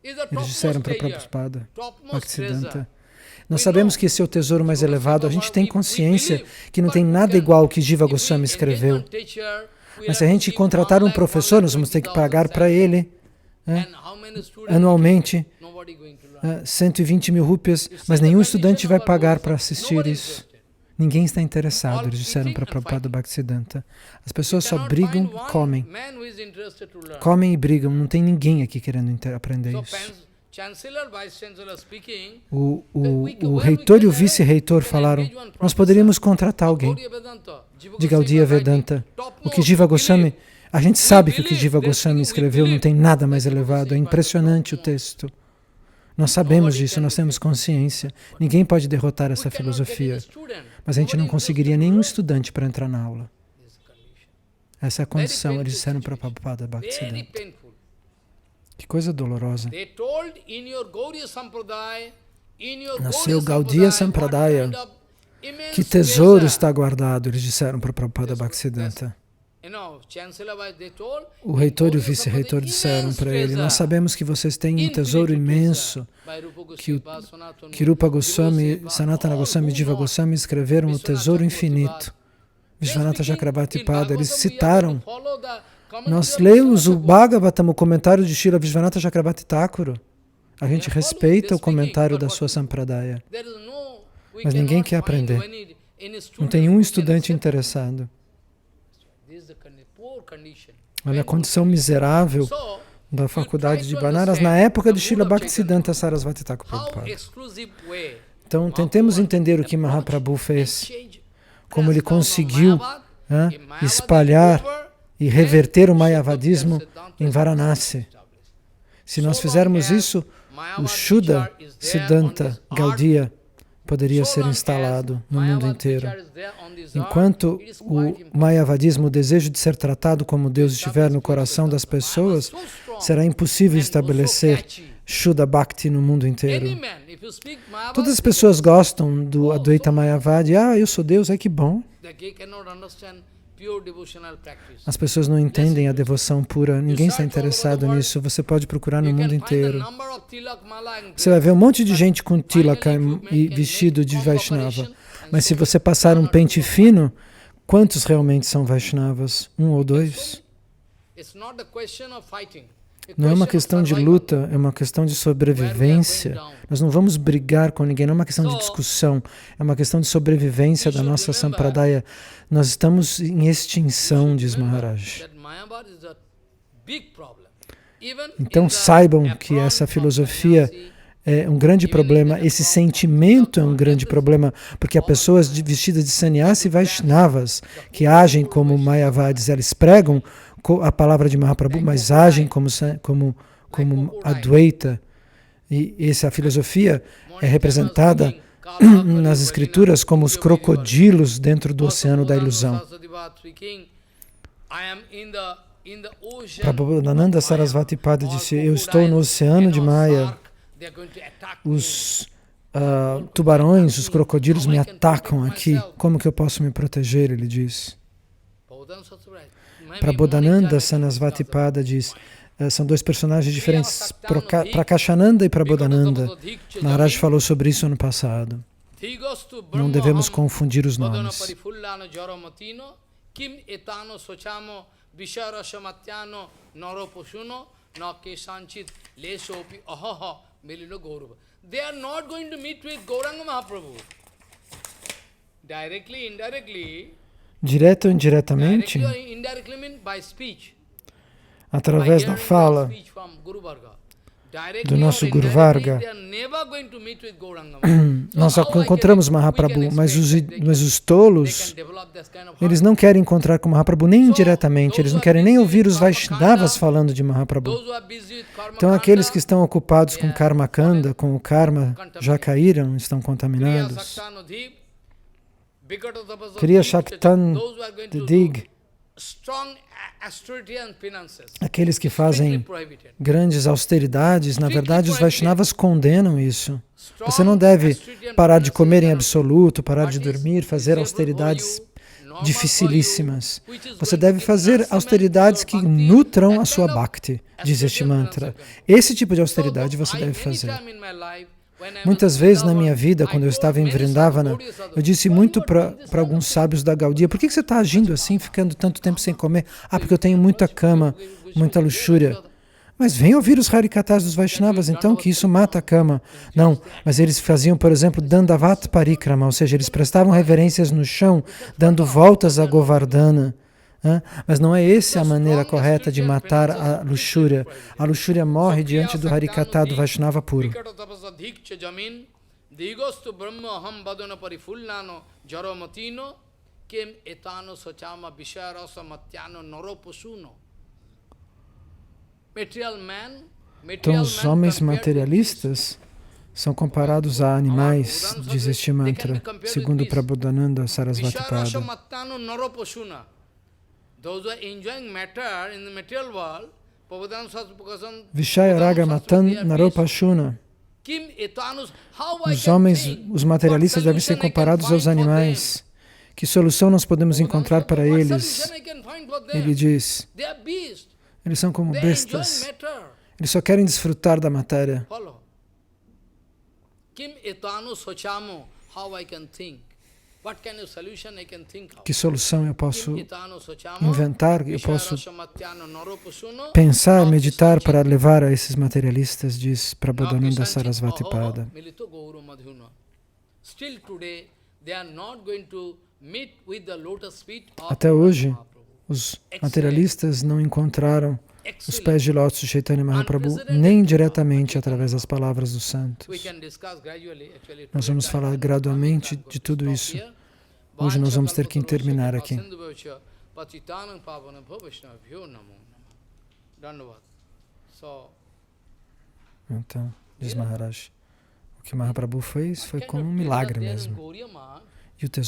Eles disseram para Prabhupada, Bhaktisiddhanta. Nós sabemos que esse é o tesouro mais elevado. A gente tem consciência que não tem nada igual ao que Jiva Goswami escreveu. Mas se a gente contratar um professor, nós vamos ter que pagar para ele anualmente 120 mil rúpias, mas nenhum estudante vai pagar para assistir isso. Ninguém está interessado, eles disseram para Prabhupada Bhaktisiddhanta. As pessoas só brigam e comem. Comem e brigam, não tem ninguém aqui querendo aprender isso. O reitor e o vice-reitor falaram, nós poderíamos contratar alguém de Gaudiya Vedanta. O que Jiva Goswami, a gente sabe que o que Jiva Goswami escreveu não tem nada mais elevado, é impressionante o texto. Nós sabemos disso, nós temos consciência. Ninguém pode derrotar essa filosofia. Mas a gente não conseguiria nenhum estudante para entrar na aula. Essa é a condição, eles disseram para Prabhupada Bhaktisiddhanta. Que coisa dolorosa. No seu Gaudiya Sampradaya, que tesouro está guardado, eles disseram para Prabhupada Bhaktisiddhanta. O reitor e o vice-reitor disseram para ele, nós sabemos que vocês têm um tesouro imenso, que Rupa Goswami, Sanatana Goswami e Jiva Goswami escreveram o tesouro infinito. Vishvanatha Chakrabarti Pada, eles citaram. Nós lemos o Bhagavatam, o comentário de Srila Vishvanatha Chakrabarti Thakura. A gente respeita o comentário da sua Sampradaya. Mas ninguém quer aprender. Não tem um estudante interessado. Olha a condição miserável da faculdade de Banaras na época de Srila Bhaktisiddhanta Sarasvati Thakur Prabhupada. Então, tentemos entender o que Mahaprabhu fez, como ele conseguiu espalhar e reverter o Mayavadismo em Varanasi. Se nós fizermos isso, o Shuddha Siddhanta Gaudiya poderia ser instalado no mundo inteiro. Enquanto o Mayavadismo, o desejo de ser tratado como Deus estiver no coração das pessoas, será impossível estabelecer Shuddha Bhakti no mundo inteiro. Todas as pessoas gostam do Advaita Mayavadi. Eu sou Deus, que bom. As pessoas não entendem a devoção pura, ninguém está interessado nisso. Você pode procurar no mundo inteiro. Você vai ver um monte de gente com tilaka e vestido de Vaishnava. Mas se você passar um pente fino, quantos realmente são Vaishnavas? 1 ou 2? Não é uma questão de luta, é uma questão de sobrevivência. Nós não vamos brigar com ninguém, não é uma questão de discussão, é uma questão de sobrevivência da nossa Sampradaya. Nós estamos em extinção, diz Maharaj. Então saibam que essa filosofia é um grande problema, esse sentimento é um grande problema, porque há pessoas vestidas de sannyasi e Vaishnavas que agem como Mayavadis, eles pregam a palavra de Mahaprabhu, mas agem como Advaita. E essa filosofia é representada nas escrituras como os crocodilos dentro do oceano da ilusão. Prabhupada Sarasvati Pada disse, eu estou no oceano de Maya, os tubarões, os crocodilos me atacam aqui, como que eu posso me proteger? Ele diz. Prabodhananda Sarasvati Pada diz, são dois personagens diferentes, Prakashananda e Prabodhananda. Maharaj falou sobre isso ano passado. Não devemos confundir os nomes. They are not going to meet with Gauranga Mahaprabhu. Directly, indirectly. Direto ou indiretamente, através da fala, do nosso Guru Varga, nós encontramos Mahaprabhu, mas os tolos, eles não querem encontrar com Mahaprabhu nem indiretamente, eles não querem nem ouvir os Vaishnavas falando de Mahaprabhu. Então aqueles que estão ocupados com Karma Kanda, com o karma, já caíram, estão contaminados. Kriya Shaktan Dig, aqueles que fazem grandes austeridades, na verdade os Vaishnavas condenam isso. Você não deve parar de comer em absoluto, parar de dormir, fazer austeridades dificilíssimas. Você deve fazer austeridades que nutram a sua bhakti, diz este mantra. Esse tipo de austeridade você deve fazer. Muitas vezes na minha vida, quando eu estava em Vrindavana, eu disse muito para alguns sábios da Gaudiya: por que você está agindo assim, ficando tanto tempo sem comer? Ah, porque eu tenho muita cama, muita luxúria. Mas vem ouvir os Harikathas dos Vaishnavas, então, que isso mata a cama. Não, mas eles faziam, por exemplo, Dandavat Parikrama, ou seja, eles prestavam reverências no chão, dando voltas a Govardhana. Mas não é essa a maneira correta de matar a luxúria. A luxúria morre diante do Harikatha do Vaishnava puro. Então os homens materialistas são comparados a animais, diz este mantra, segundo Prabodhananda Sarasvati Pada. Vishaya Raga Matan Naropashuna. Os homens, os materialistas devem ser comparados aos animais. Que solução nós podemos encontrar para eles? Ele diz, eles são como bestas. Eles só querem desfrutar da matéria. Que solução eu posso inventar, eu posso pensar, meditar para levar a esses materialistas, diz Prabodhananda Sarasvati Pada. Até hoje, os materialistas não encontraram os pés de lótus de Chaitanya Mahaprabhu, nem diretamente através das palavras dos santos. Nós vamos falar gradualmente de tudo isso. Hoje nós vamos ter que terminar aqui. Então, diz Maharaj, o que Mahaprabhu fez foi como um milagre mesmo. E o tesouro